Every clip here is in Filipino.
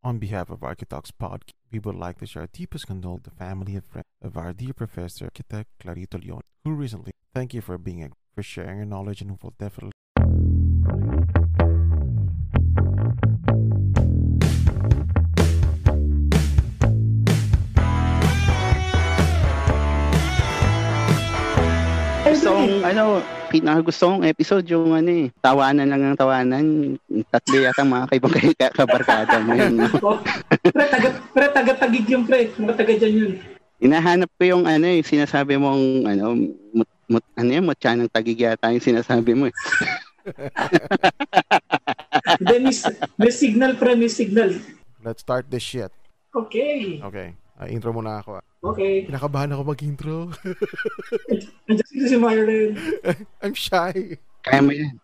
On behalf of Architalks Podcast, we would like to share our deepest condolences to the family and friends of our dear professor, architect Clarito Leon, who recently. Thank you for for sharing your knowledge, and will definitely. Gusto kong, pinakagusto kong episode yung tawanan lang ng tawanan. Tatlo yata mga kabarkada mo yun. No? Taga-tagig yung pre. Mga taga dyan yun. Hinahanap ko yung sinasabi mong, mutya ng tagig yata yung sinasabi mo. Then, may signal pre, may signal. Let's start this shit. Okay. Intro muna ako. Okay. Kinakabahan ako mag-intro. Andiyan si Myron. I'm shy. Kaya mo yan.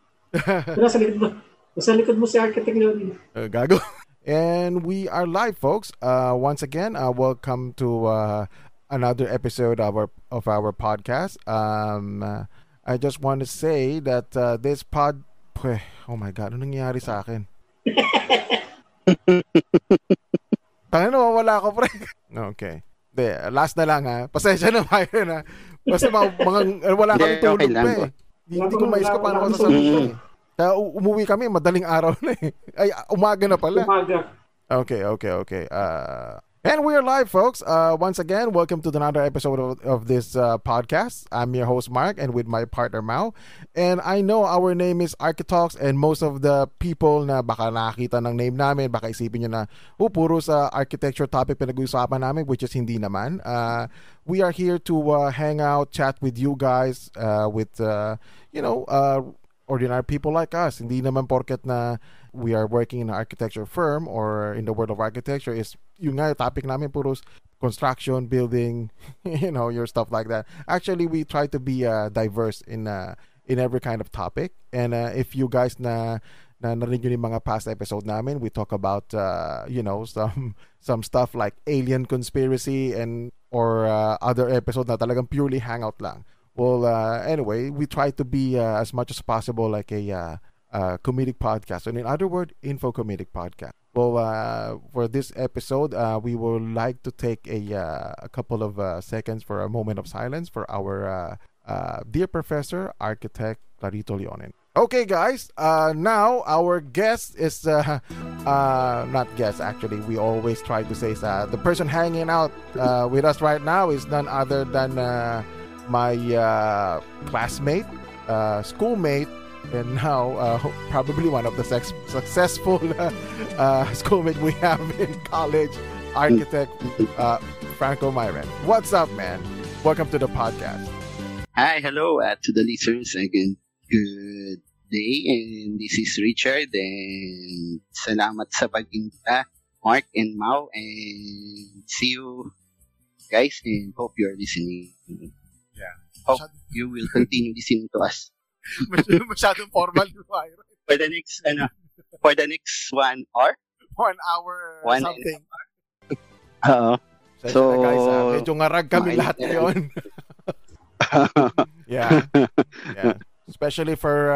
Sa likod mo si Architect Leon. Gago. And we are live, folks. Once again, welcome to another episode of our podcast. I just want to say that this oh my God, ano nangyari sa akin? Tanga na, wala ako, pre. Okay. Last na lang, ha. Pasensya na, Myron, ha. Basta wala kami tulog, pre. Hindi ko maisip paano ako sasabihin. Kaya umuwi kami, madaling araw na eh. Ay, umaga na pala. Umaga. Okay. And we are live, folks. Once again, welcome to another episode of this podcast. I'm your host, Mark, and with my partner, Mao. And I know our name is Architalks, and most of the people na baka nakakita ng name namin, baka isipin nyo na, puro sa architecture topic pinag-uusapan namin, which is hindi naman. We are here to hang out, chat with you guys, with, ordinary people like us. Hindi naman porket na we are working in an architecture firm or in the world of architecture is yung nga topic namin puros construction, building, your stuff like that. Actually, we try to be diverse in every kind of topic. And if you guys narinig nyo yung mga past episode namin, we talk about some stuff like alien conspiracy or other episode na talagang purely hangout lang. Well, anyway, we try to be as much as possible like a comedic podcast, and in other words, info comedic podcast. Well, for this episode, we would like to take a couple of seconds for a moment of silence for our dear professor, architect Clarito Leonin. Okay, guys. Now our guest is not guest actually. We always try to say the person hanging out with us right now is none other than my classmate, schoolmate. And now, probably one of the successful schoolmates we have in college, architect Franco Myron. What's up, man? Welcome to the podcast. Hi, hello to the listeners again. Good day, and this is Richard. And salamat sa pag-invita, Mark and Mau. And see you guys, and hope you're listening. Yeah. Hope you will continue listening to us. Masyadong formal yung Myron. For the next 1 hour? 1 hour something. So, guys, medyo ngarag kami lahat ngayon. Yeah. Especially for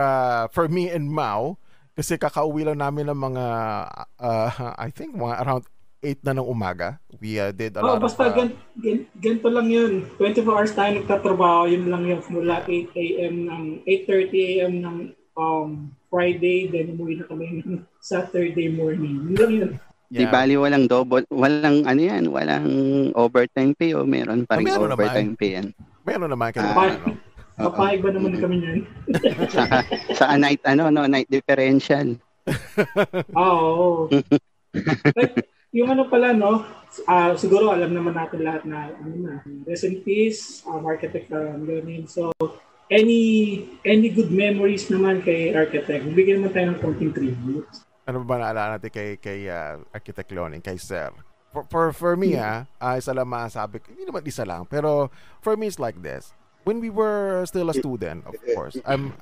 me and Mao, kasi kakauwi lang namin ng mga I think mga around 8 na ng umaga. We did a lot basta ganito lang yun. 24 hours tayo nagtatrabaho. Yun lang yun. Mula 8 a.m. ng 8:30 a.m. ng Friday. Then umuwi na kami ng Saturday morning. Yun lang yun. Di bali walang double, walang walang overtime pay o meron pa rin overtime pay yan. Meron naman kayo. Papayag ba naman kami yan? sa night differential. Oo. Yung pala, siguro alam naman natin lahat na, rest in peace, architect Leonin. So, any good memories naman kay architect? Bigyan naman tayo ng konting tribute. Ano ba naalala natin kay architect Leonin, kay Sir? For me, isa lang masabi, hindi naman isa lang, pero for me, it's like this. When we were still a student, of course, I'm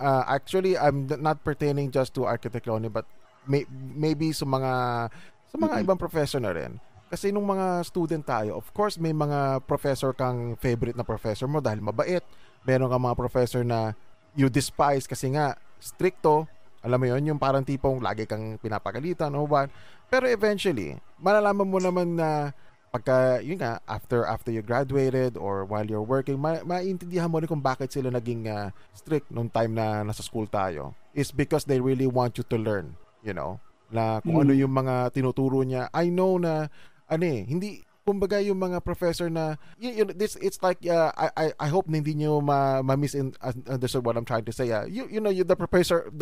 not pertaining just to architect Leonin, but maybe sa mga ibang professor na rin. Kasi nung mga student tayo, of course, may mga professor kang favorite na professor mo dahil mabait. Meron kang mga professor na you despise kasi nga stricto. Alam mo yun, yung parang tipong lagi kang pinapagalitan o what. Pero eventually, malalaman mo naman na pagka, yun nga, after you graduated or while you're working, maintindihan mo rin kung bakit sila naging strict nung time na nasa school tayo. Is because they really want you to learn, you know, na kung ano yung mga tinuturo niya. I know na, hindi, kumbaga yung mga professor na, this, it's like, I hope na hindi nyo ma-misunderstand what I'm trying to say. You know, the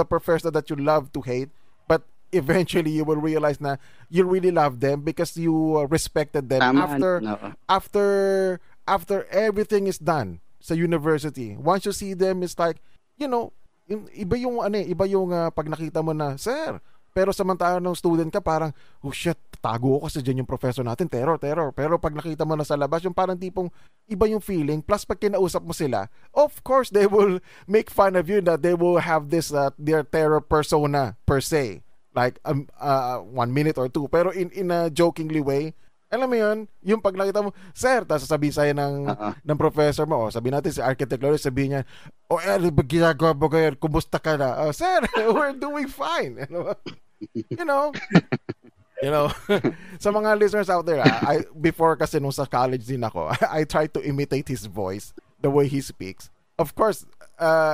professor that you love to hate, but eventually you will realize na you really love them because you respected them after everything is done sa university. Once you see them, it's like, you know, iba yung pag nakita mo na, sir, pero samantalang ng student ka parang, oh shit, tago ko kasi dyan yung professor natin, terror. Pero pag nakita mo na sa labas, yung parang tipong iba yung feeling, plus pag kinausap mo sila, of course they will make fun of you, that they will have this their terror persona per se, like 1 minute or 2, pero in a jokingly way. Alam mo yun, yung pag nakita mo, sir, tapos sasabihin sa'yo ng professor mo, sabihin natin si Architect Lawrence, sabihin niya, ginagawa mo ngayon, kumusta ka na? Sir, we're doing fine. You know, sa mga listeners out there, before kasi nung sa college din ako, I try to imitate his voice, the way he speaks. Of course,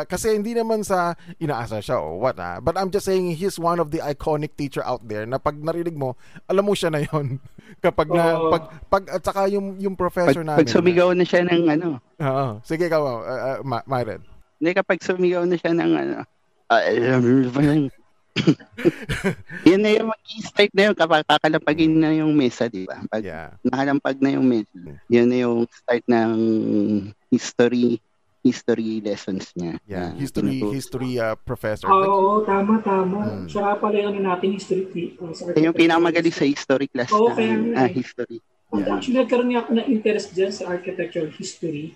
kasi hindi naman sa inaasa siya o what but I'm just saying he's one of the iconic teacher out there na pag narinig mo, alam mo siya na yon. Kapag pag at saka yung professor namin. Pag sumigaw na siya ng Sige ikaw, Myron. Hindi, kapag sumigaw na siya ng alam mo ba lang. Yan na yung mag-i-start na yun kapag kakalapagin na yung mesa, di ba? Pag nakalampag na yung mesa, yun na yung start ng history lessons niya. Yeah, history professor. Oo, tama. Siya pala yung natin history sa yung pinakamagaling sa history class. History. Yeah. Actually, nagkaroon niya ako ng interest dyan sa architectural history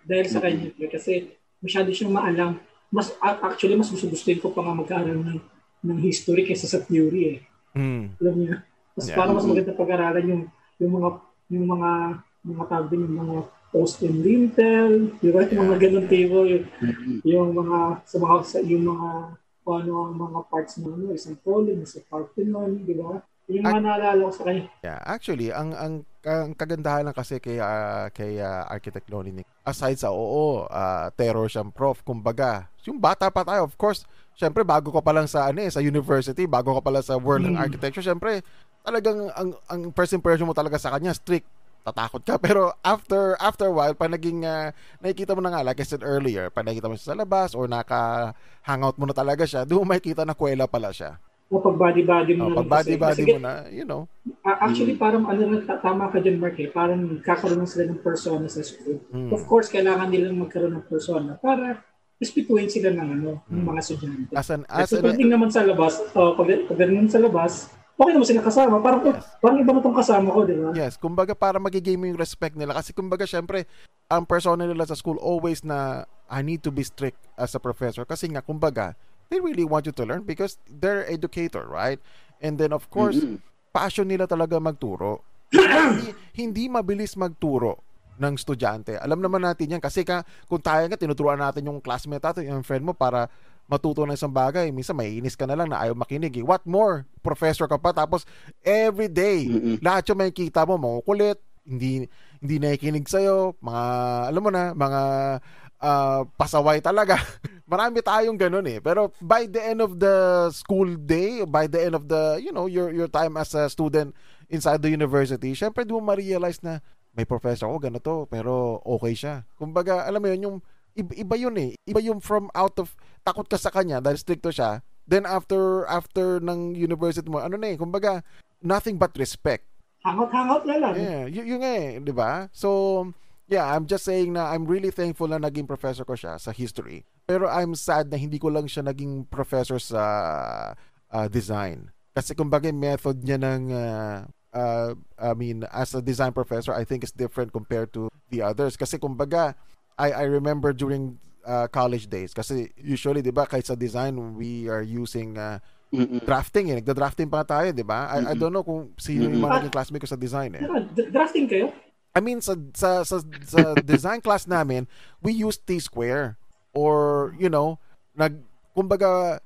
dahil sa kanya. Kasi masyado siyang maalam. Mas gusto ko pa nga mag-aaral ng history kaysa sa theory Alam niya. Parang mas maganda pag-aralan yung mga tawag din, yung mga post and lintel, di ba? Yung mga ganun table, yung mga parts ng isang column, isang Parthenon, di ba? Yung mga naalala ko sa kanya. Yeah, actually, ang kagandahan lang kasi kay Architect Lonnie Nick, aside sa terror siyang prof, kumbaga, yung bata pa tayo, of course, syempre bago ka pa lang sa university, bago ka pa lang sa world ng architecture, syempre talagang ang first impression mo talaga sa kanya strict, tatakot ka. Pero after a while, pag naging nakikita mo na nga, like I said earlier, pag nakikita mo siya sa labas or naka-hangout mo na talaga siya, doon makikita na kuwela pala siya. O pag body mo na. Pag body mo na, you know. Actually, parang tama ka dyan, Mark, parang kakaroon na sila ng persona sa school. Of course, kailangan nilang magkaroon ng persona para respetuhin sila ng mga estudyante. Pagdating naman sa labas, pagdating sa labas, okay naman sila kasama. Parang iba mo itong kasama ko, di ba? Yes, kumbaga para magigame mo yung respect nila. Kasi kumbaga, syempre, ang persona nila sa school always na I need to be strict as a professor. Kasi nga, kumbaga, they really want you to learn because they're educator, right? And then, of course, passion nila talaga magturo. Hindi mabilis magturo ng estudyante. Alam naman natin yan. Kasi kung tayo nga, tinuturuan natin yung classmate natin, yung friend mo para matuto ng isang bagay. Minsan maiinis ka na lang na ayaw makinig. What more? Professor ka pa. Tapos every day, lahat yung makikita mo, makukulit, hindi nakikinig sa'yo, mga, alam mo na, mga pasaway talaga. Marami tayong ganun Pero by the end of the school day, by the end of the, your time as a student inside the university, syempre di mo ma-realize na may professor ko ganito, pero okay siya. Kumbaga, alam mo yun, yung iba yun Iba yung from out of takot ka sa kanya dahil stricto siya. Then after ng university mo, kumbaga nothing but respect. Hangot na lang. Yeah, yun di ba? So, yeah, I'm just saying na I'm really thankful na naging professor ko siya sa history. Pero I'm sad na hindi ko lang siya naging professor sa design. Kasi kumbaga method niya ng as a design professor, I think is different compared to the others. Kasi kumbaga, I remember during college days, kasi usually, di ba, kahit sa design, we are using drafting Nagda-drafting pa tayo, di ba? I don't know kung sino yung mga naging classmate ko sa design Drafting kayo? I mean, sa design class namin, we use T-square or, kumbaga,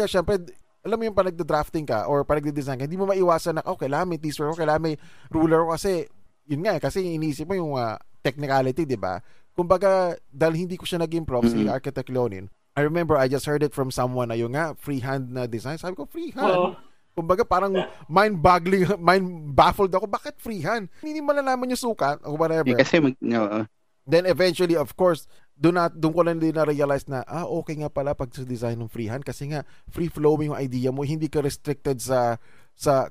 syempre, alam mo yung pag nagda-drafting ka or pag nagde-design ka, hindi mo maiwasan na, kailangan may teaser ko, kailangan may ruler ko kasi, yun nga, kasi iniisip mo yung technicality, di ba? Kumbaga, dahil hindi ko siya naging prof, si Architect Leonin, I remember I just heard it from someone na yung nga, freehand na design. Sabi ko, freehand? Kumbaga, parang mind-baffled ako. Bakit freehand? Hindi malalaman yung sukat or whatever. Kasi then eventually, of course, doon ko lang din na-realize na, okay nga pala pag sa design ng freehand kasi nga, free-flowing yung idea mo. Hindi ka restricted sa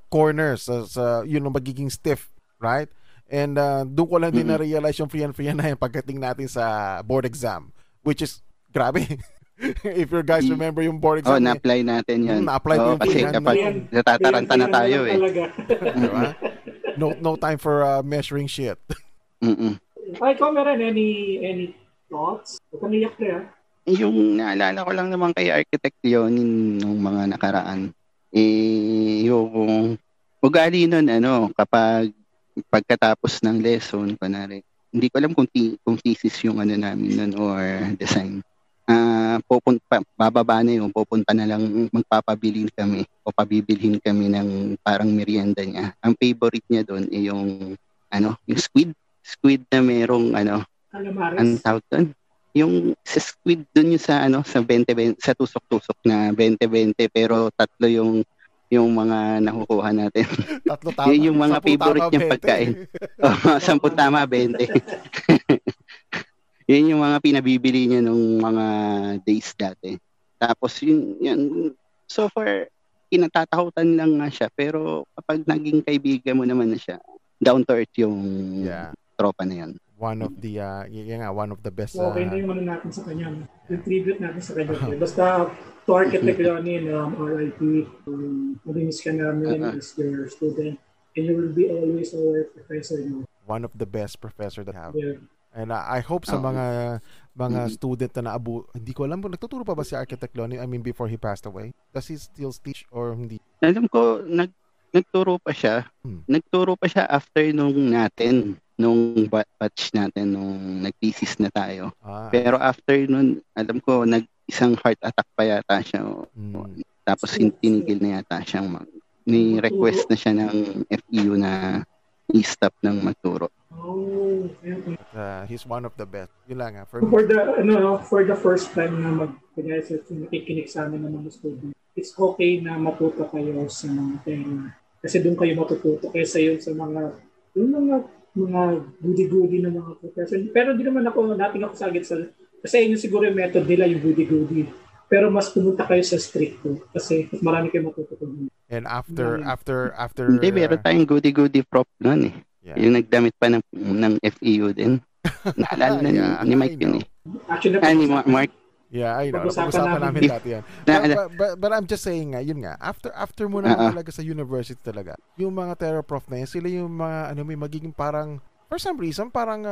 corners, sa yun ang magiging stiff, right? And doon ko lang din na-realize yung freehand na yan pagdating natin sa board exam. Which is, grabe. If you guys remember yung board exam. Na-apply natin yan. Na-apply ko yung kasi kapag natataranta na tayo diba? No time for measuring shit. Ay, ikaw meron any thoughts? Paniyak na yung naalala ko lang naman kay Architect Leonin nung mga nakaraan, yung ugali nun, kapag pagkatapos ng lesson, kunwari, hindi ko alam kung thesis yung namin nun or design. Bababa na yung, pupunta na lang, magpapabilin kami o pabibilhin kami ng parang merienda niya. Ang favorite niya doon ay yung squid na merong ang tawag doon. Yung sa squid doon yung sa sa 20 sa tusok-tusok na 20-20 pero tatlo yung mga nakukuha natin. Tatlo tama. Yun yung mga favorite niyang pagkain. 10 tama 20. Yun yung mga pinabibili niya nung mga days dati. Tapos yun so far kinatatakutan lang nga siya pero kapag naging kaibigan mo naman na siya, down to earth yung tropa na yun. One of the one of the best. Okay na yung natin sa kanya. Yung tribute natin sa kanya. Basta to Architect Leonin, RIP, malinis ka namin as your student. And you will be always our professor. One of the best professor that I have. Yeah. And I hope sa mga student na hindi ko alam kung nagtuturo pa ba si Architect Leonin, I mean before he passed away. Does he still teach or hindi? Alam ko, nagturo pa siya. Nagturo pa siya after nung batch natin, nung nag-thesis na tayo. Pero after nun, alam ko, isang heart attack pa yata siya. Tapos tinigil na yata siyang ni-request na siya ng FEU na i-stop ng magturo. He's one of the best. Yun lang for the first time na makikinig sa amin ng mga student, it's okay na matuto kayo sa mga tema. Kasi doon kayo matututo kaysa yun sa mga goody-goody na mga professor. Pero di naman nating ako sagit kasi yun siguro yung method nila, yung goody-goody. Pero mas pumunta kayo sa stricto kasi mas marami kayo matututunan. And after hindi, meron tayong goody-goody prop noon yung nagdamit pa ng FEU din. Naalala na ni Mike yun Actually, ni Mark. Yeah, I know. Pag-usapan namin dati yan. But I'm just saying yun nga, after mo na talaga sa university talaga, yung mga TerraProf na yan, sila yung mga, may magiging parang, for some reason, parang,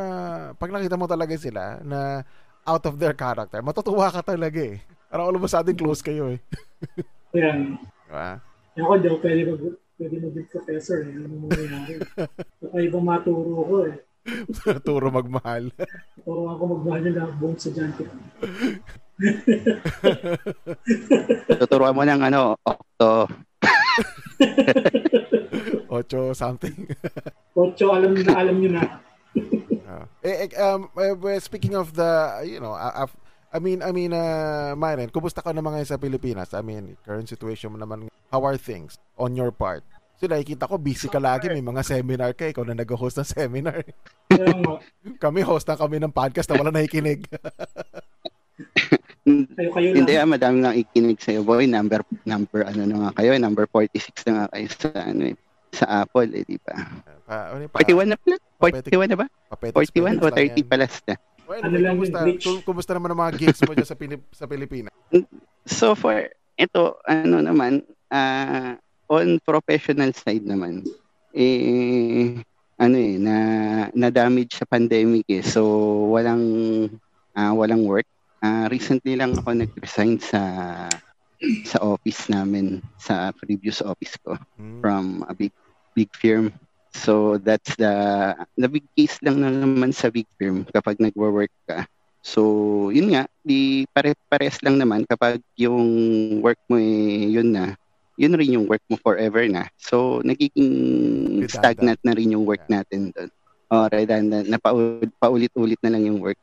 pag nakita mo talaga sila, na out of their character, matutuwa ka talaga Parang all of a sudden, close kayo Yan. Diba? Ako daw, pwede maging professor Ano mo nangyari? Baka ibang maturo ko Turo magmahal. Turo ako magmahal na buong estudyante. Tuturuan mo ng octo. 8 something. 8 alam nyo na. Speaking of the, Myron, kumusta ka naman ngayon sa Pilipinas? I mean, current situation mo naman, how are things on your part? So, nakikita ko, busy ka lagi. May mga seminar ka. Ikaw na nag-host ng seminar. Kami, host na kami ng podcast na wala nakikinig. Kayo Hindi madami nang ikinig sa'yo, boy. Number na nga kayo. Number 46 na nga kayo sa Apple, di ba? 41 na pala? 41 na ba? 41 o 30 palas na? Well, kumusta naman ang mga gigs mo dyan sa Pilipinas? So far, ito, on professional side naman, na-damage sa pandemic So, walang work. Recently lang ako nag-resign sa office namin, sa previous office ko, from a big firm. So, that's the big case lang naman sa big firm kapag nagwo-work ka. So, yun nga, di pare-pares lang naman kapag yung work mo yun na, yun rin yung work mo forever na. So, nagiging stagnant na rin yung work natin doon. Redundant. Paulit-ulit na lang yung work.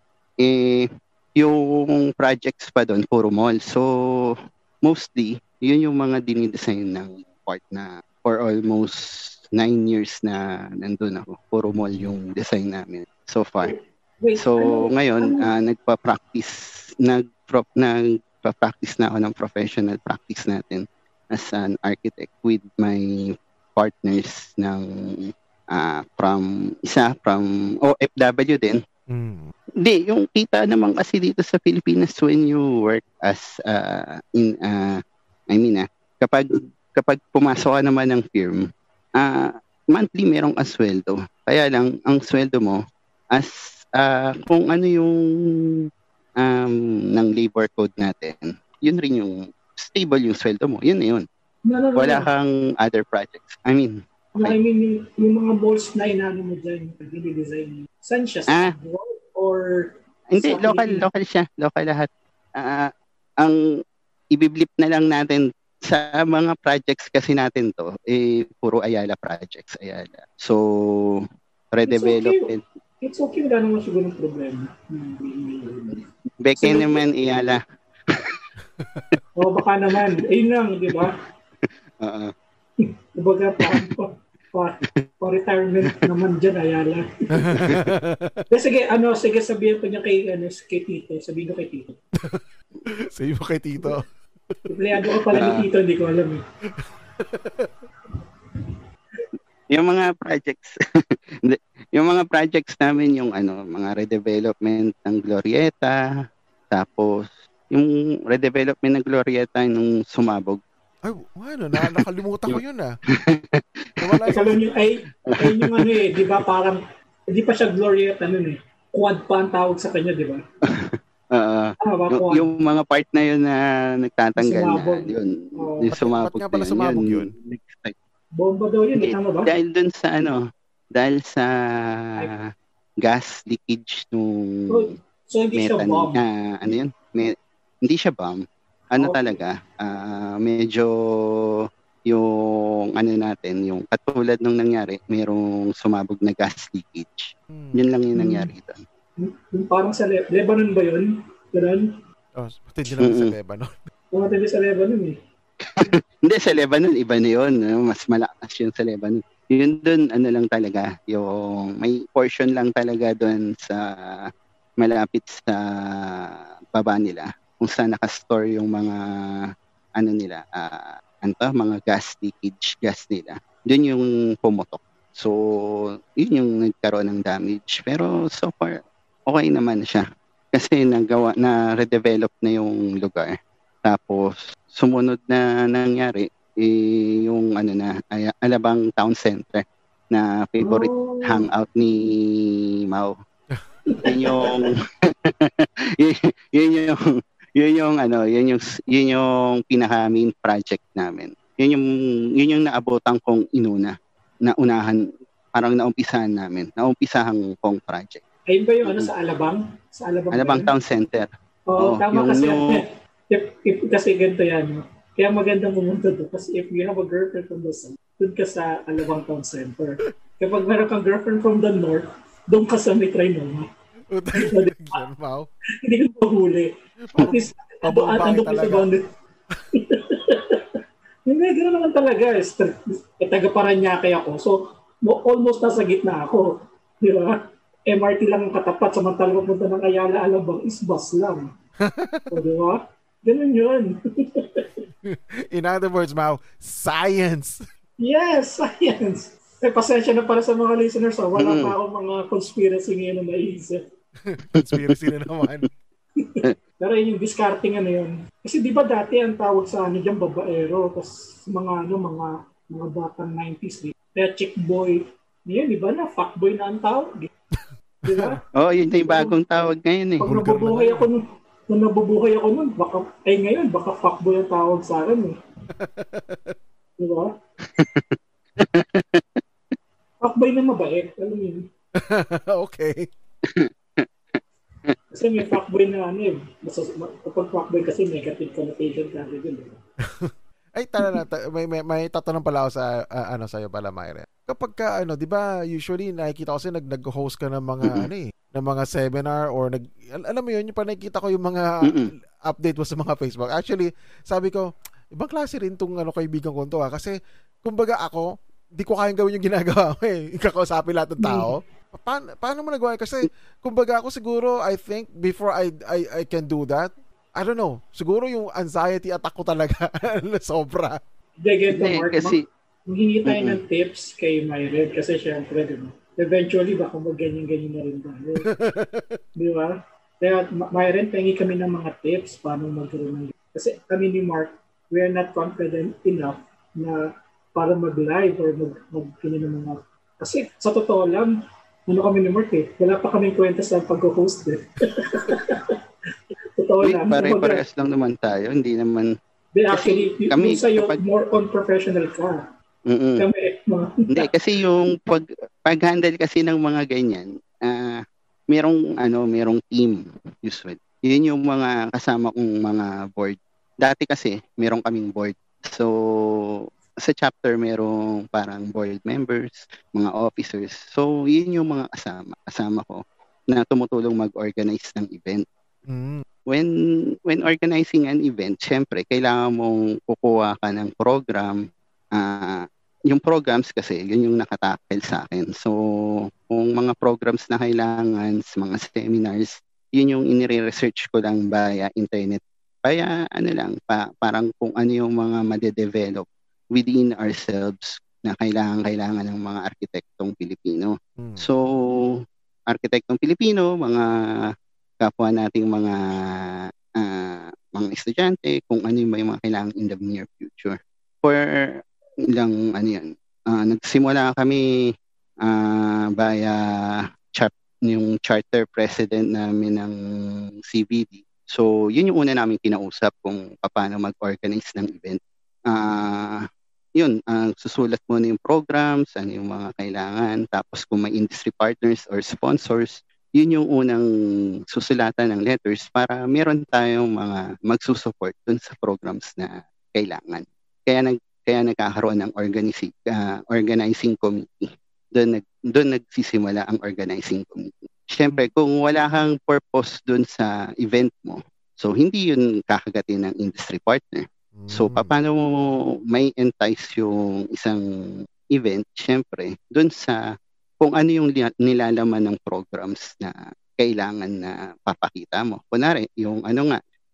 Yung projects pa doon, puro mall. So, mostly, yun yung mga dinidesign ng part na for almost 9 years na nandun ako. Puro mall yung design namin so far. So, ngayon, nagpa-practice na ako ng professional practice natin as an architect with my partners from OFW din. Hindi, yung kita naman kasi dito sa Pilipinas when you work as kapag pumasok ka naman ng firm, monthly merong asweldo. Kaya lang, ang sweldo mo as kung ano yung ng labor code natin, yun rin yung stable yung sweldo mo. Yun na yun. Wala kang other projects. Okay. Yung mga malls na inaano mo dyan, pag-design, saan siya? Sa abroad or hindi, local siya. Local lahat. Ang ibiblip na lang natin sa mga projects kasi natin to, puro Ayala projects. Ayala. So, redevelopment. It's okay. Wala naman siguro ng problema. Beke naman, Ayala. Baka naman. Ayun lang, di ba? Kumbaga, pa retirement naman dyan, Ayala. Sige, sabihin ko niya kay Tito. Sabihin ko kay Tito. Sabihin mo kay Tito. Empleyado ko pala ni Tito, hindi ko alam eh. Yung mga projects namin, yung mga redevelopment ng Glorieta, tapos yung redevelopment ng Glorieta nung sumabog. Ay, nakalimutan ko yun yung di ba parang, hindi pa siya Glorieta nun eh. Quad pa ang tawag sa kanya, di ba? Yung mga part na yun na nagtatanggal sumabog. Na, yun. Yung sumabog. Ba't nga pala sumabog yun? Bomba daw yun, tama ba? Dahil sa gas leakage nung so hindi siya bomb. Hindi siya bomb. Talaga, medyo yung natin, yung katulad nung nangyari, mayroong sumabog na gas leakage. Yun lang yung nangyari doon. Parang sa Lebanon ba yun? Ganun? Matindi lang sa Lebanon. Matindi sa Lebanon eh. Hindi, sa Lebanon, iba na yun. Mas malakas yun sa Lebanon. Yun doon, lang talaga, yung may portion lang talaga doon sa malapit sa baba nila kung saan nakastore yung mga mga gas leakage gas nila. Doon yung pumutok. So, yun yung nagkaroon ng damage. Pero so far, okay naman siya. Kasi na-redevelop na yung lugar. Tapos, sumunod na nangyari, yung Alabang Town Center na favorite hangout ni Mau. Yun yung pinaka main project namin. Yun yung naabotan kong naunahan, parang naumpisahan namin. Naumpisahang kong project. Ayun ba yung sa Alabang? Sa Alabang Town Center. Tama kasi. Kasi ganito yan. Kaya magandang pumunta doon. Kasi if you have a girlfriend from the south, doon ka sa Alabang Town Center. Kapag meron kang girlfriend from the north, doon ka sa may Trinoma. Hindi ka mahuli. At least, andun ka sa boundary. Hindi, gano'n naman talaga. Taga-Paranaque ako. So, almost nasa gitna ako. Di ba? MRT lang ang katapat. Samantalang pupunta ng Ayala, Alabang is bus lang. So, di ba? Ganun yun. In other words, Mau, science! Yes, science! Pasensya na para sa mga listeners. Wala pa akong mga conspiracy ngayon na naisip. Conspiracy na naman. Pero yung discarding yun. Kasi di ba dati ang tawag sa dyan, babaero, tapos mga batang 90s, kaya chick boy. Ngayon, di ba na, fuckboy na ang tawag. Di ba? Yun na yung bagong tawag ngayon eh. Pag nabubuhay ako nun, baka fuckboy ang tawag sa akin eh. Di ba? Fuckboy na mabait, alam mo yun. Okay. Kasi may fuckboy na kapag fuckboy kasi negative connotation kasi din. Ay, may tatanong pala ako sa sa iyo pala, Myra. Kapag ka 'di ba, usually nakikita ko kasi nag-host ka ng mga ng mga seminar or alam mo 'yun, yung nakikita ko yung mga update mo sa mga Facebook. Actually, sabi ko, ibang klase rin tong kaibigan ko to kasi kumbaga ako, di ko kayang gawin yung ginagawa ko kakausapin lahat ng tao. Paano mo nagawa? Kasi kumbaga ako siguro, I think before I can do that, I don't know. Siguro yung anxiety attack ko talaga sobra. Mark, kasi maghingi tayo ng tips kay Myred kasi syempre, diba? Eventually, baka mag-ganyan-ganyan na rin tayo. Di ba? Kaya Myred, pahingi kami ng mga tips paano magkaroon ng... Kasi kami ni Mark, we are not confident enough na para mag-live or mag-ganyan ng mga... Kasi sa totoo lang, kami ni Mark wala pa kaming kwenta sa pag-host Pare-parehas lang naman tayo. Hindi naman... Actually, kami sa'yo, more on professional ka. Kami, hindi, kasi yung pag-handle kasi ng mga ganyan, merong team usually. Yun yung mga kasama kong mga board. Dati kasi, merong kaming board. So, sa chapter, merong parang board members, mga officers. So, yun yung mga kasama ko na tumutulong mag-organize ng event. When organizing an event, syempre, kailangan mong kukuha ka ng program. Yung programs kasi, yun yung nakatakel sa akin. So, kung mga programs na kailangan, mga seminars, yun yung inire-research ko lang via internet. Kaya parang kung ano yung mga madedevelop within ourselves na kailangan ng mga arkitektong Pilipino. So, arkitektong Pilipino, mga kapwa nating mga estudyante, kung ano yung may mga kailangan in the near future. For ilang nagsimula kami via yung charter president namin ng CBD. So, yun yung una namin kinausap kung paano mag-organize ng event. Susulat mo na yung programs, ano yung mga kailangan, tapos kung may industry partners or sponsors, yun yung unang susulatan ng letters para meron tayong mga magsusupport dun sa programs na kailangan. Kaya nagkakaroon ng organizing committee. Doon nagsisimula ang organizing committee. Siyempre, kung wala kang purpose doon sa event mo, so hindi yun kakagatin ng industry partner. So, paano mo may entice yung isang event? Siyempre, doon sa kung ano yung nilalaman ng programs na kailangan na papakita mo. Kunwari, yung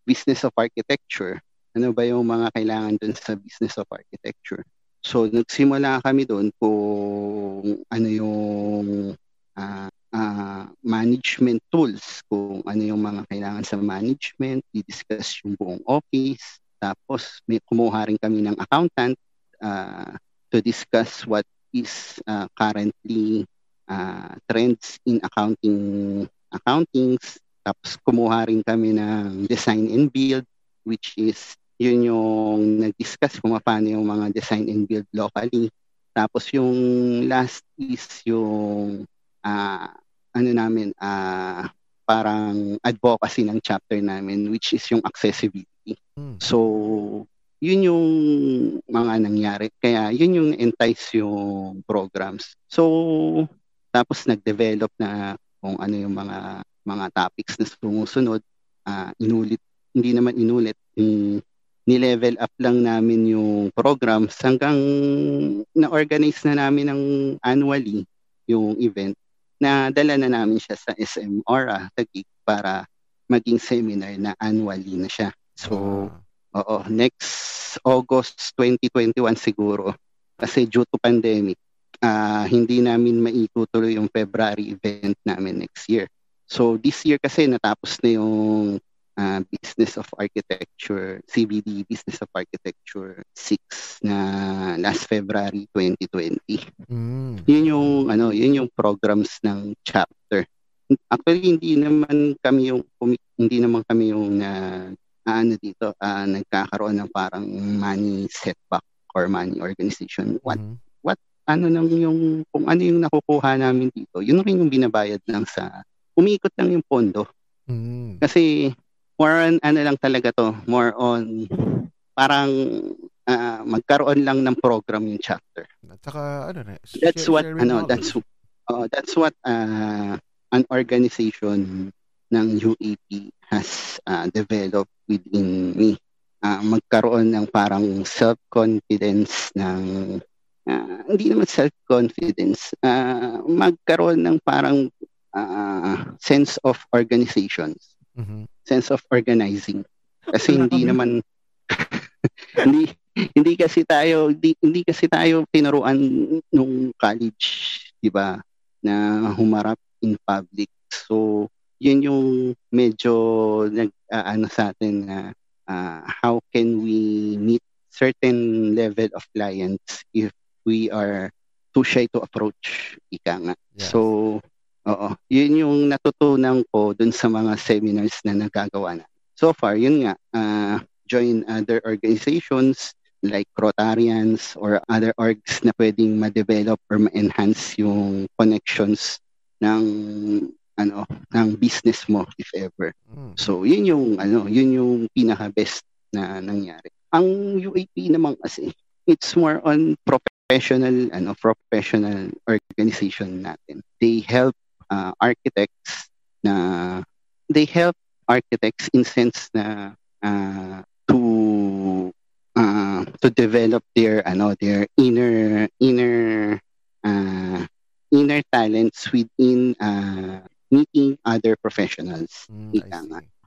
business of architecture. Ano ba yung mga kailangan dun sa business of architecture? So, nagsimula kami dun kung ano yung management tools, kung ano yung mga kailangan sa management, i-discuss yung buong office. Tapos, may kumuha rin kami ng accountant to discuss what is currently trends in accountings. Tapos kumuha rin kami ng design and build, which is yun yung nag-discuss kung paano yung mga design and build locally. Tapos yung last is yung parang advocacy ng chapter namin, which is yung accessibility. So, yun yung mga nangyari. Kaya yun yung entice yung programs. So, tapos nag-develop na kung ano yung mga topics na sumusunod. Hindi naman inulit. Ni-level up lang namin yung programs hanggang na-organize na namin ng annually yung event. Dala na namin siya sa SM Aura Taguig para maging seminar na annually na siya. So, next August 2021 siguro. Kasi due to pandemic, hindi namin maitutuloy yung February event namin next year. So this year kasi natapos na yung Business of Architecture, CBD Business of Architecture 6 na last February 2020. Yun yung programs ng chapter. Actually hindi naman kami yung nagkakaroon ng parang money setback or money organization. Kung ano yung nakukuha namin dito, yun rin yung binabayad lang umiikot lang yung pondo. Kasi more on lang talaga to, more on parang magkaroon lang ng program yung chapter. At saka, That's what sharing knowledge. that's what an organization ng UAP has developed within me. Magkaroon ng parang self-confidence ng hindi naman self-confidence, magkaroon ng parang sense of organizations, sense of organizing. Kasi hindi naman hindi kasi tayo tinuruan nung college, 'di ba, na humarap in public. So, yun yung medyo sa atin na how can we meet certain level of clients if we are too shy to approach, ika nga. Yes. So, yun yung natutunan ko dun sa mga seminars na nagagawa na. So far, yun nga, join other organizations like Rotarians or other orgs na pwedeng ma-develop or ma-enhance yung connections ng business mo if ever. So yun yung pinaka-best na nangyari. Ang UAP naman kasi, it's more on professional organization natin. They help architects in sense na to develop their inner talents within meeting other professionals.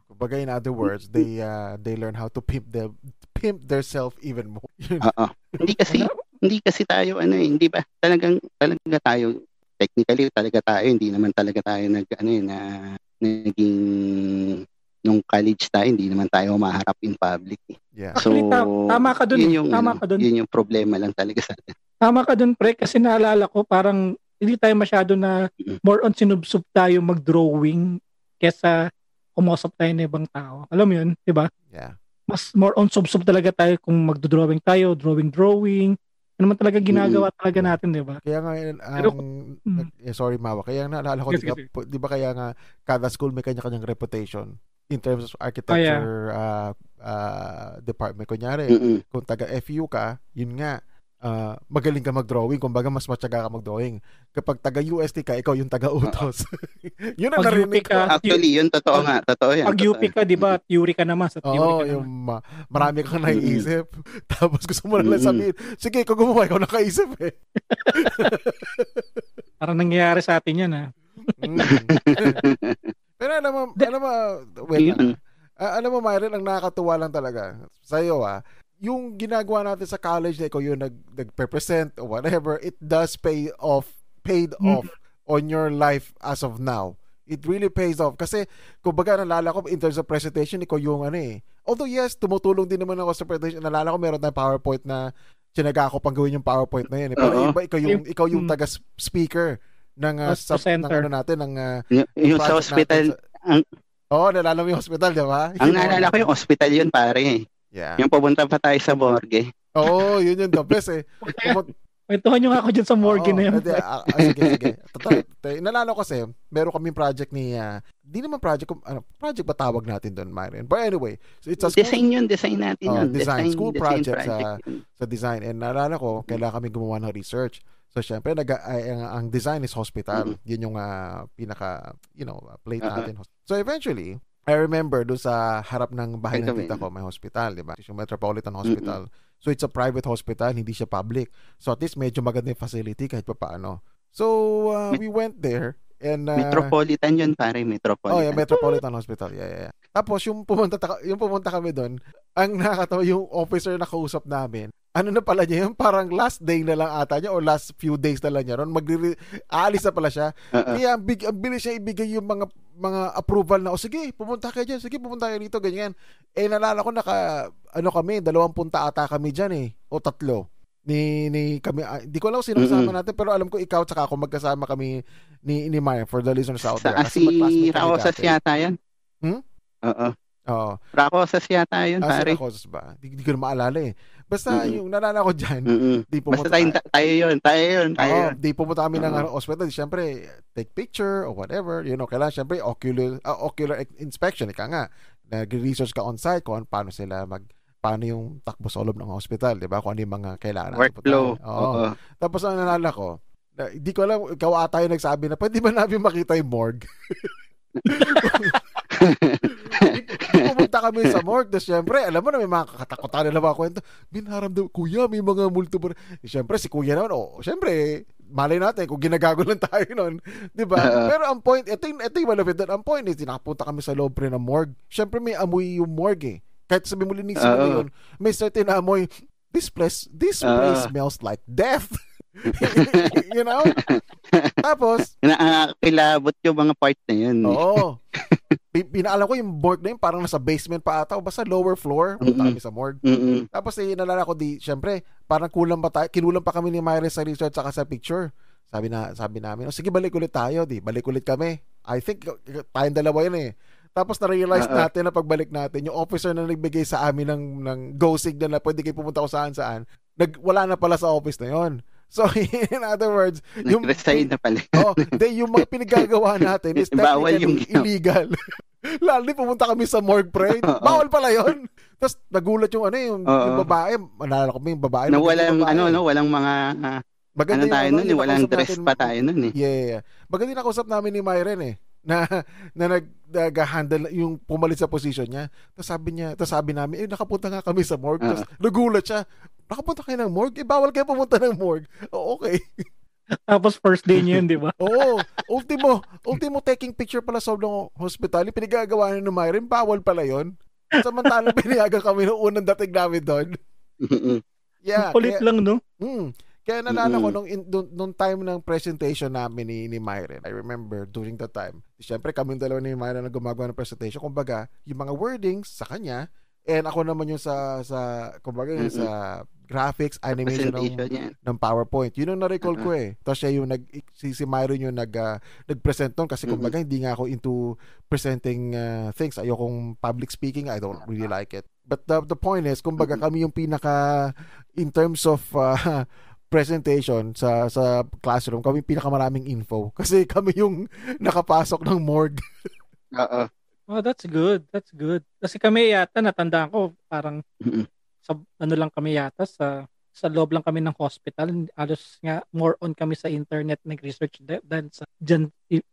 Kumbaga, in other words, they learn how to pimp themselves even more. Hindi kasi tayo hindi ba talaga tayo technically talaga tayo hindi naman talaga tayo naging nung college tayo hindi naman tayo maharap in public. Yeah. So tama ka dun. Yun yung problema lang talaga sa atin. Tama ka dun, pre, kasi naalala ko parang hindi tayo masyado na more on sinubsub tayo mag-drawing kesa kumusap tayo ng ibang tao. Alam mo yun, di ba? Yeah. Mas more on subsub talaga tayo kung magdo-drawing tayo, drawing. Ano man talaga ginagawa talaga natin, di ba? Kaya nga, sorry Mawa, kaya naalala ko, di ba kaya nga kada school may kanya-kanyang reputation in terms of architecture department. Kunyari, kung taga FU ka, yun nga, magaling ka mag-drawing, kumbaga mas matyaga ka mag-drawing. Kapag taga-UST ka, ikaw yung taga-utos. Yun ang narinig ko. Actually, yun totoo yan. Pag UP ka, di ba, theory ka naman. Sa theory ka yung marami kang naiisip. Tapos gusto mo na lang sabihin, sige, kung gumawa, ikaw nakaisip eh. Parang nangyayari sa atin yan, ha? Pero alam mo, Myron, ang nakakatuwa lang talaga sa'yo, yung ginagawa natin sa college na ikaw yung nag-represent or whatever, it does paid off on your life as of now. It really pays off. Kasi, kumbaga, nalala ko, in terms of presentation, ikaw yung although yes, tumutulong din naman ako sa presentation. Nalala ko, meron tayong PowerPoint na sinaga ako pang gawin yung PowerPoint na yun. Pero ikaw yung taga-speaker ng yung sa hospital. Nalala mo yung hospital, di ba? Ang naalala ko yung hospital yun, pare. Yeah. Yung pupunta pa tayo sa morgue. Yun yung the best eh. Kwentuhan nyo nga ako dyan sa morgue na yun. Sige. Nalala ko kasi, meron kaming project ni, di naman project ba tawag natin doon, Myron? But anyway, so it's a school, design natin yun. School project sa design. And nalala ko, kailangan kami gumawa ng research. So, syempre, ang design is hospital. Yun yung pinaka, plate natin. So, eventually, I remember doon sa harap ng bahay ng tita ko, may hospital, di ba? Yung Metropolitan Hospital. So, it's a private hospital, hindi siya public. So, at least medyo maganda yung facility kahit pa paano. So, we went there. And, Metropolitan yun, pare. Metropolitan. Metropolitan Hospital. Yeah. Tapos, yung pumunta kami doon, ang nakakatawa, yung officer na kausap namin, na pala niya, yung parang last day na lang ata niya o last few days na lang niya ron, aalis na pala siya. Kaya ang bilis niya ibigay yung mga approval na, sige, pumunta kayo dyan, sige, pumunta kayo dito, ganyan. Nalala ko kami, 20 ata kami dyan o 3. Ni kami, di ko alam kung sino kasama natin, pero alam ko ikaw at saka ako magkasama kami ni Maya for the listeners out there. Si Rakosas yata yan. Oo. Rakosas yata yun, pare. Rakosas ba? Di ko na maalala eh. Basta yung nalala ko dyan, di pumunta. Basta tayo yun. Di pumunta kami ng hospital. Siyempre, take picture or whatever. Kailangan siyempre ocular inspection. Ika nga, nag-research ka on site kung paano paano yung takbo sa loob ng hospital, di ba? Kung ano yung mga kailangan natin Workflow. puntahan. Oo. Tapos ang nalala ko, hindi ko alam, ikaw ata yung nagsabi na, pwede ba namin makita yung morgue? Pumunta kami sa morgue. Tapos syempre, alam mo na may mga kakatakutan na mga kwento. Binaramdam, kuya, may mga multo ba? Syempre, si kuya naman, syempre, malay natin kung ginagago lang tayo nun. Diba? Pero ang point, ito yung malapit doon. Ang point is, nakapunta kami sa loob pre ng morgue. Syempre, may amoy yung morgue eh. Kahit sabi mo linisin mo yun, may certain amoy, this place smells like death. You know? Tapos kilabot yung mga part na yun. Oo. Pinaalam ko yung morgue na yun parang nasa basement pa ata o basta lower floor. Punta kami sa morgue. Tapos nalala ko syempre parang kinulang pa kami ni Myra sa research saka sa picture. Sabi namin, sige balik ulit tayo. Balik ulit kami. I think tayong dalawa yun eh. Tapos na-realize natin na pagbalik natin, yung officer na nagbigay sa amin ng go signal na pwede kayo pumunta ko saan, wala na pala sa office na yon. So, in other words, nag-resign na pala. Yung mga pinagagawa natin is technically illegal. Lalo pumunta kami sa morgue parade. Bawal pala yon. Tapos nagulat yung babae. Manalala ko yung babae. Na walang mga walang dress pa tayo nun eh. Yeah. Maganda nakausap namin ni Myren eh. Na nag-handle yung pumalit sa position niya. Tapos sabi namin, nakapunta nga kami sa morgue. Tapos nagulat siya. Nakapunta kayo ng morgue? Bawal kayo pumunta ng morgue. Okay. Tapos first day niyo yun, di ba? Oo. Ultimo taking picture pala sa ng hospital. Yung pinagagawa ni Myren, bawal pala yon. Samantalang pinayagan kami noong unang dating namin doon. Yeah. Kulit lang, no? Kaya nalala ko nung time ng presentation namin ni Myren, I remember during that time, siyempre kami yung dalawa ni Myren na gumagawa ng presentation, kumbaga yung mga wordings sa kanya, and ako naman yung sa sa graphics, animation ng PowerPoint. Yun ang na-recall ko eh. Tapos siya yung si Myren yung nag-present nun kasi kumbaga hindi nga ako into presenting things. Ayokong public speaking. I don't really like it. But the point is, kumbaga kami yung pinaka in terms of presentation sa classroom, kami pinakamaraming info kasi kami yung nakapasok ng morgue. Oh, that's good. Kasi kami yata natandaan ko parang sa lang kami yata sa loob lang kami ng hospital. Alos nga more on kami sa internet nag-research than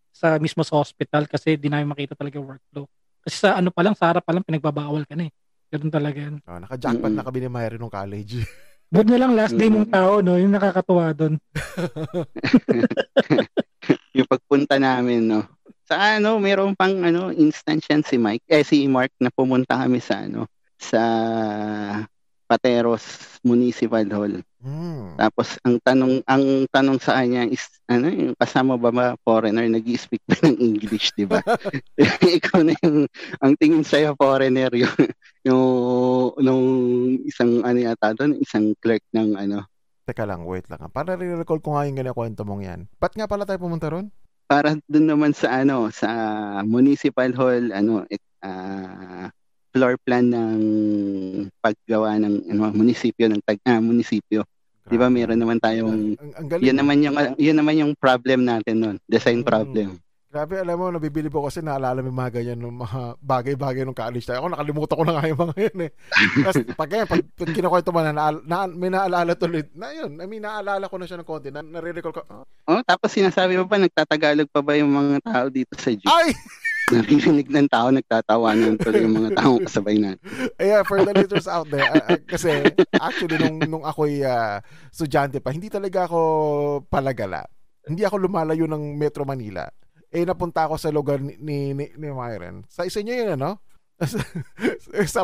sa mismo sa hospital kasi di namin makita talaga yung workflow. Kasi sa sa harap pa lang pinagbabawal ka na eh. Ganun talaga yan. Naka-jackpot na kami ni Myra nung college. Buti na lang last day mong tao, no? Yung nakakatuwa doon. Yung pagpunta namin, no? Sa mayroon pang instance yan si Mark na pumunta kami sa Pateros Municipal Hall. Tapos ang tanong sa kanya is yung kasama ba foreigner, nag-i-speak ba ng English, di ba? Ikaw na yung ang tingin sa'yo foreigner yung isang yata doon, isang clerk ng Teka lang, wait lang. Para recall ko nga yung ganyan kwento mong yan. Ba't nga pala tayo pumunta ron? Para doon naman sa sa Municipal Hall floor plan ng paggawa ng munisipyo munisipyo. 'Di ba meron naman tayong yun naman yung problem natin noon, design problem. Grabe, alam mo, nabibilib ko kasi naalala mo mga ganyan ng mga bagay-bagay nung college tayo. Ako nakalimutan ko na nga yung mga yun eh. Tapos pag kinukwento mo may naalala tuloy. Na yun, naalala ko na siya ng konti. Nare-recall ko. Tapos sinasabi mo pa, nagtatagalog pa ba yung mga tao dito sa Jeep? Ay! Nakikinig ng tao, nagtatawanan tuloy yung mga taong kasabay natin. Yeah, for the listeners out there, kasi actually nung ako'y estudyante pa, hindi talaga ako palagala. Hindi ako lumalayo ng Metro Manila. Napunta ako sa lugar ni Myren. Sa isa niyo yun,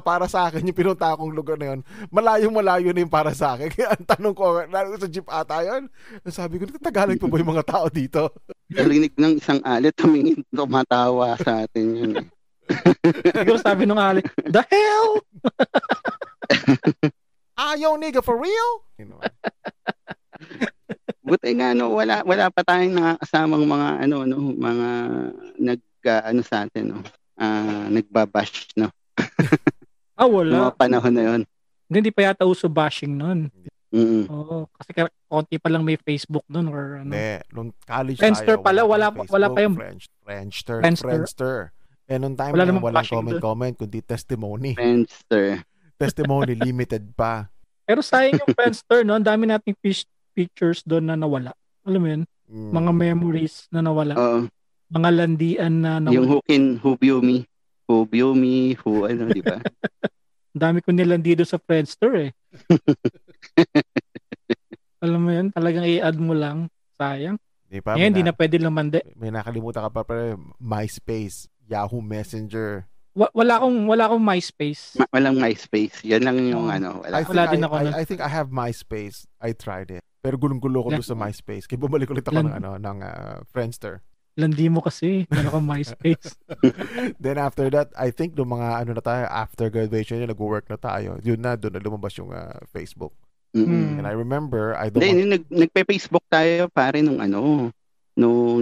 para sa akin, yung pinunta akong lugar na yun, malayong-malayo na yung para sa akin. Kaya ang tanong ko, lalo sa jeep ata yun, sabi ko, Tagalog pa ba yung mga tao dito? Narinig ng isang alit, tumingin, tumatawa sa atin yun. Siguro sabi nung alit, the hell? Yo, nigga, for real? Buti nga wala pa tayong nakakasamang mga mga sa atin nagbabash wala. Mga panahon na yun. Hindi pa yata uso bashing noon. Oo, kasi konti pa lang may Facebook noon or nung college Friendster tayo, pala wala pa yung Friendster. Nung time na walang comment kundi testimony. Friendster. testimony limited pa. Pero sayang yung Friendster, no? Ang dami nating pictures doon na nawala. Alam mo yun? Mga memories na nawala. Mga landian na nawala. Yung who view me, di ba? Ang dami ko nilandi doon sa Friendster eh. Alam mo yun? Talagang i-add mo lang. Sayang. Ngayon, hindi na pwede lumandi. May nakalimutan ka pa MySpace, Yahoo Messenger. Wala akong MySpace. Walang MySpace. Yan lang yung Wala din ako. I think I have MySpace. I tried it. Pero gulong-gulo ko doon sa MySpace. Kaya bumalik ulit ako ng Friendster. Landi mo kasi. Meron kang MySpace. Then after that, I think nung mga na tayo, after graduation, nag-work na tayo. Yun na, doon na lumabas yung Facebook. And I remember, nagpe-Facebook tayo pare nung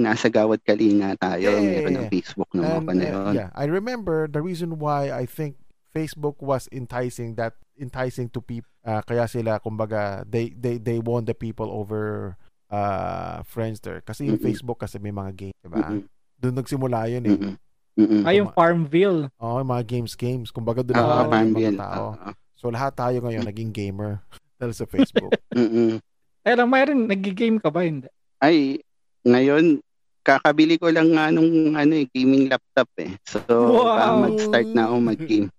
nasa Gawad Kalinga tayo. Meron ng Facebook nung mga panahon. Yeah, I remember the reason why I think Facebook was enticing to people. Kaya sila, kumbaga, they won the people over Friendster. Kasi yung Facebook kasi may mga games, diba? Doon nagsimula yun eh. Yung Farmville. Yung mga games. Kumbaga doon ang mga tao. So lahat tayo ngayon naging gamer dahil sa Facebook. Pero mayroon, nag-game ka ba? Hindi? Ay, ngayon, kakabili ko lang nga nung gaming laptop eh. So, mag-start na ako mag-game.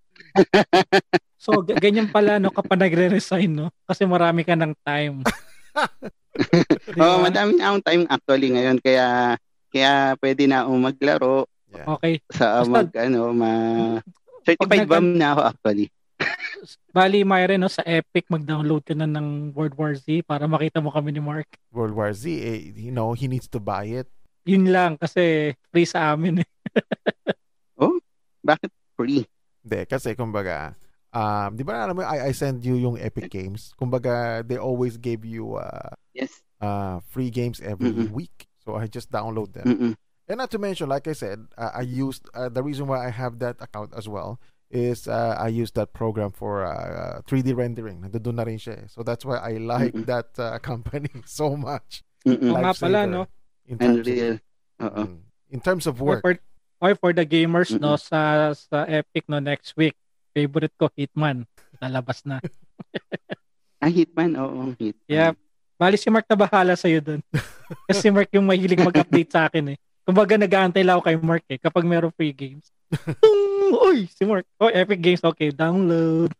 So, ganyan pala, no, kapag nagre-resign, no? Kasi marami ka ng time. Diba? Madami na akong time actually ngayon. Kaya pwede na akong maglaro. Yeah. Okay. Sa certified BAM na ako actually. Bali, Myren, no, sa Epic, mag-download ka na ng World War Z para makita mo kami ni Mark. World War Z, he needs to buy it. Yun lang, kasi free sa amin eh. Oh? Bakit free? Hindi, kasi kumbaga, di ba alam mo, I send you yung Epic Games. Kumbaga, they always give you free games every week. So I just download them. And not to mention, like I said, I used, the reason why I have that account as well is I use that program for 3D rendering. Nandun na rin siya. So that's why I like that company so much. Nga pala, no? In terms of work. For the gamers, no, sa Epic, no, next week, favorite ko, Hitman. Lalabas na. Hitman? Oo, Hitman. Yeah. Bali si Mark na bahala sa'yo dun. Kasi si Mark yung mahilig mag-update sa akin eh. Kumbaga nag-aantay lang ako kay Mark eh kapag meron free games. Uy, si Mark. Epic Games, okay, download.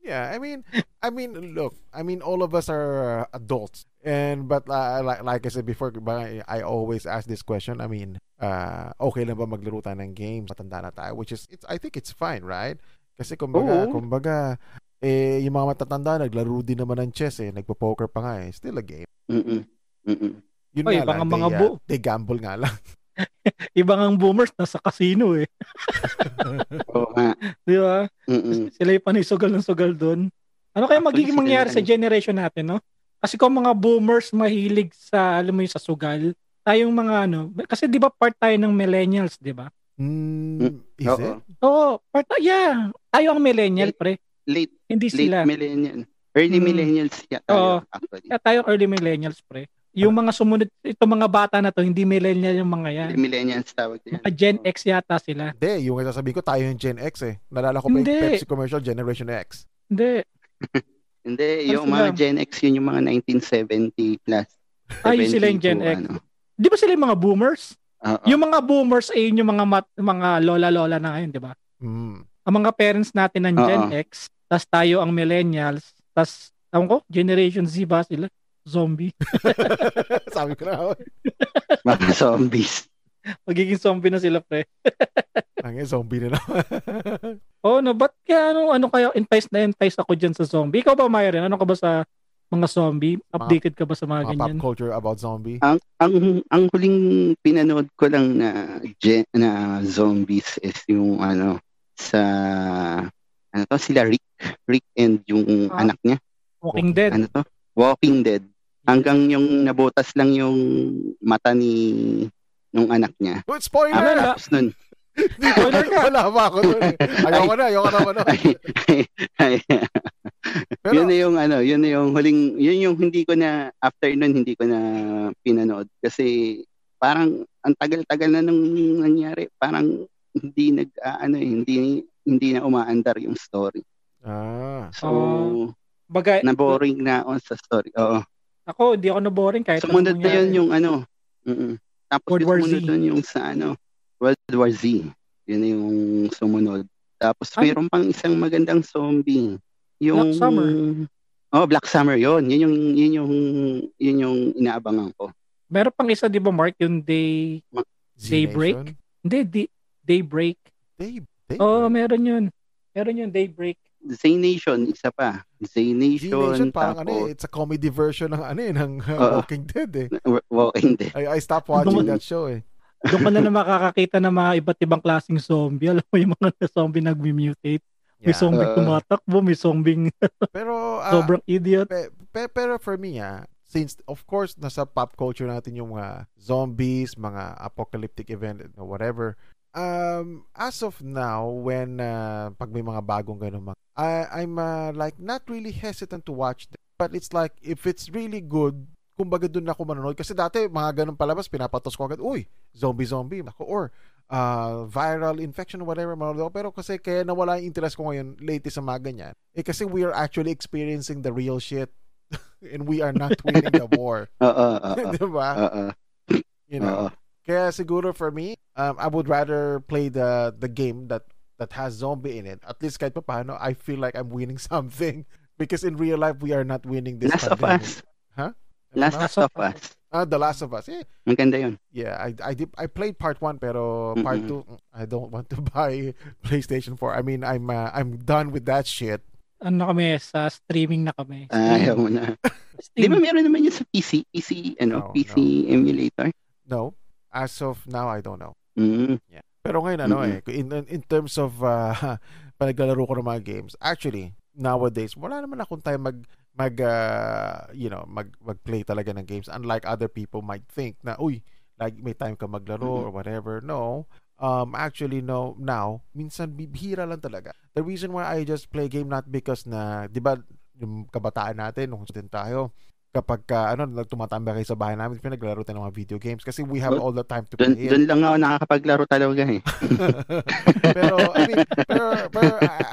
Yeah, I mean, look, all of us are adults, but like I said before, I always ask this question. I mean, okay lang ba maglaro tayo ng games? Matanda na tayo, I think it's fine, right? Kasi kumbaga, yung mga matatanda naglaro din naman ng chess eh, nagpo-poker pa nga eh, still a game. Yun nga lang, they gamble nga lang. Ibang ang boomers nasa casino eh. Oo nga. Di ba? Sila yung panisugal ng sugal doon. Ano kaya magiging mangyari sa generation natin, no? Kasi kung mga boomers mahilig sa, alam mo yung sa sugal, tayong mga kasi di ba part tayo ng millennials, di ba? Is it? Oo, tayo ang millennial, pre. Hindi sila. Late millennial. Early millennials tayo, actually. Tayo early millennials, pre. Yung mga sumunod, itong mga bata na to, hindi millennial yung mga yan. Millennials tawag yan. Gen X yata sila. Hindi, yung sasabihin ko, tayo yung Gen X eh. Nalala ko pa yung Pepsi commercial, Generation X. Hindi. Hindi, yung mga Gen X, yun yung mga 1970 plus. Yun sila yung Gen X. Di ba sila yung mga boomers? Yung mga boomers ay yung mga lola-lola na ngayon, di ba? Ang mga parents natin ng Gen X, tas tayo ang millennials, tas, Generation Z ba sila? Zombie. Sabi ko na. Mga zombies. Magiging zombie na sila, pre. Zombie na naman. Ba't kaya ano kaya entice ako dyan sa zombie? Ikaw ba, Myren? Ano ka ba sa mga zombie? Updated ka ba sa mga ganyan? Pop culture about zombie? Ang huling pinanood ko lang na zombies is yung sila Rick and yung anak niya. Walking Dead. Walking Dead. Hanggang yung nabutas lang yung mata nung anak niya. But spoiler! Tapos nun. Wala ba ako nun? Ayoko na. Pero, yun na yung huling, yun yung hindi ko na, after nun, hindi ko na pinanood. Kasi parang ang tagal-tagal na nung nangyari. Parang hindi hindi na umaandar yung story. So, bagay, na-boring na ako sa story. Oo. Ako, hindi ako na-boring kahit Sumunod anong na yun mangyari. yung ano. Tapos World yung War sumunod Z. dun yung sa World War Z. Yun yung sumunod. Tapos mayroon pang isang magandang zombie. Yung Black Summer. Black Summer yun. Yun yung inaabangan ko. Meron pang isa, di ba, Mark, yung Daybreak? Hindi, Daybreak. Meron yun. Meron yun, Daybreak. Z-Nation, isa pa. Z-Nation parang it's a comedy version ng Walking Dead eh. Walking Dead. I stopped watching that show eh. Doon ka na makakakita ng mga iba't ibang klaseng zombie. Alam mo yung mga zombie nag-mutate. May zombie tumatakbo, may zombie pero sobrang idiot. Pero for me, since of course nasa pop culture natin yung mga zombies, mga apocalyptic event, whatever. As of now, when pag may mga bagong ganun, I'm like not really hesitant to watch them. But it's like if it's really good, kumbaga doon ako manonood. Kasi dati mga ganun palabas, pinapatos ko agad, uy, zombie, or viral infection, whatever, pero kasi kaya nawala yung interest ko ngayon lately sa mga ganyan. Kasi we are actually experiencing the real shit and we are not winning the war. Diba? You know? Kaya siguro for me, I would rather play the game that has zombie in it. At least kahit pa paano, I feel like I'm winning something. Because in real life, we are not winning this Last pandemic. of Us. Huh? Last of Us. The Last of Us. Yeah. Maganda yun. Yeah, I played part 1 pero part 2 I don't want to buy PlayStation 4. I mean, I'm done with that shit. Ano kami, sa streaming na kami. Ayaw mo na. Di ba meron naman yun sa PC? PC emulator? No. As of now, I don't know. Yeah. Pero ngayon, in terms of panaglalaro ko ng mga games, actually, nowadays, wala naman akong time mag-play talaga ng games. Unlike other people might think na, like may time ka maglaro or whatever. No. Actually, no. Now, minsan bihira lang talaga. The reason why I just play game not because na, di ba, yung kabataan natin, nung student tayo, kapag tumatambay kayo sa bahay namin, pinaglaro tayo ng mga video games kasi we have all the time to play it. Doon lang ako nakakapaglaro talaga eh. pero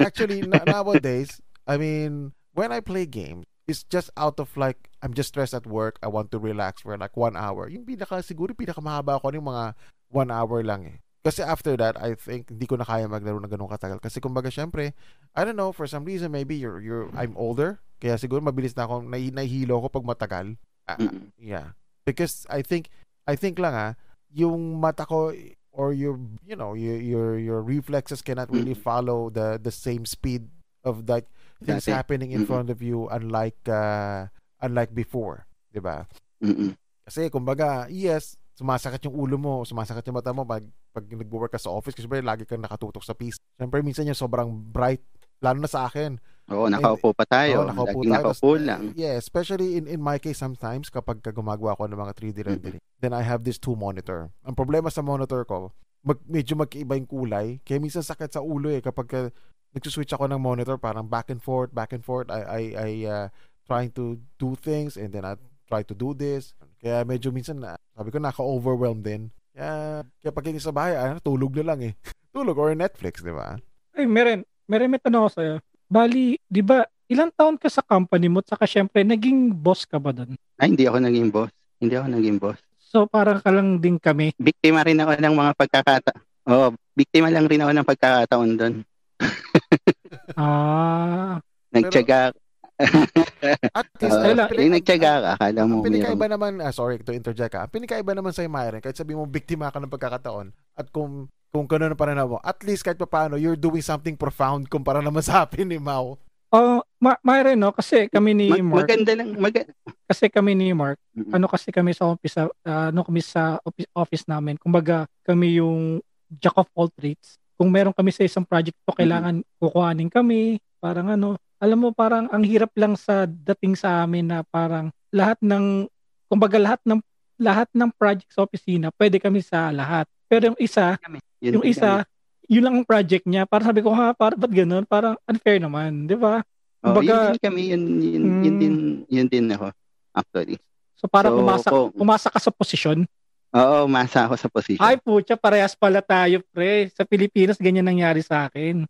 actually nowadays, I mean, when I play games, it's just out of like, I'm just stressed at work, I want to relax for like 1 hour. Yung siguro pinakamahaba ko yung mga 1 hour lang eh. Kasi after that, I think hindi ko na kaya maglaro ng ganun katagal. Kasi kumbaga, syempre, I don't know, for some reason, maybe I'm older. Kaya siguro mabilis na akong nahihilo ko pag matagal. Yeah. Because I think lang yung mata ko or your reflexes cannot really follow the same speed of that things happening in front of you unlike before, 'di ba? Kasi kumbaga, yes, sumasakit yung ulo mo, sumasakit yung mata mo pag nag-work ka sa office kasi lagi kang nakatutok sa PC. Siyempre, minsan yung sobrang bright, lalo na sa akin. Oo, nakaupo pa tayo. Nakaupo lang. Yeah, especially in my case sometimes kapag gumagawa ako ng mga 3D rendering, then I have this 2 monitor. Ang problema sa monitor ko, medyo magkaiba yung kulay, kaya minsan sakit sa ulo kapag nagsuswitch ako ng monitor, parang back and forth, I trying to do things and then I try to do this. Kaya medyo minsan sabi ko naka-overwhelmed din. Kaya pag sa bahay, tulog na lang tulog or Netflix, di ba? Ay, meron may tanong ako sa'yo. Bali, di ba, ilang taon ka sa company mo, saka syempre, naging boss ka ba doon? Ay, hindi ako naging boss. So, parang ka lang din kami? Biktima rin ako ng mga pagkakataon. Oo, biktima lang rin ako ng pagkakataon doon. Nagtiyaga. At least, nagtiyaga ka, akala mo. Pinikaiba naman, sorry to interject ka. Pinikaiba naman sa'yo, Myron, kahit sabi mo, biktima ka ng pagkakataon. At kung gano'n pa rin mo, at least kahit paano, you're doing something profound kumpara naman sa akin ni Mau. Myron, no? Kasi kami ni Mark. Maganda lang. Kasi kami ni Mark, kasi kami sa office namin. Kumbaga, kami yung jack of all trades. Kung meron kami sa isang project to, kailangan kukuhanin kami. Parang alam mo, parang ang hirap lang sa dating sa amin na parang lahat ng project sa opisina, pwede kami sa lahat. Pero yung isa, yun lang ang project niya. Para sabi ko, ba't ganun? Parang unfair naman, di ba? Kumbaga, yun din kami, yun din ako, actually. So parang umasa ka sa posisyon? Oo, umasa ako sa posisyon. Ay, putya, parehas pala tayo, pre. Sa Pilipinas, ganyan nangyari sa akin.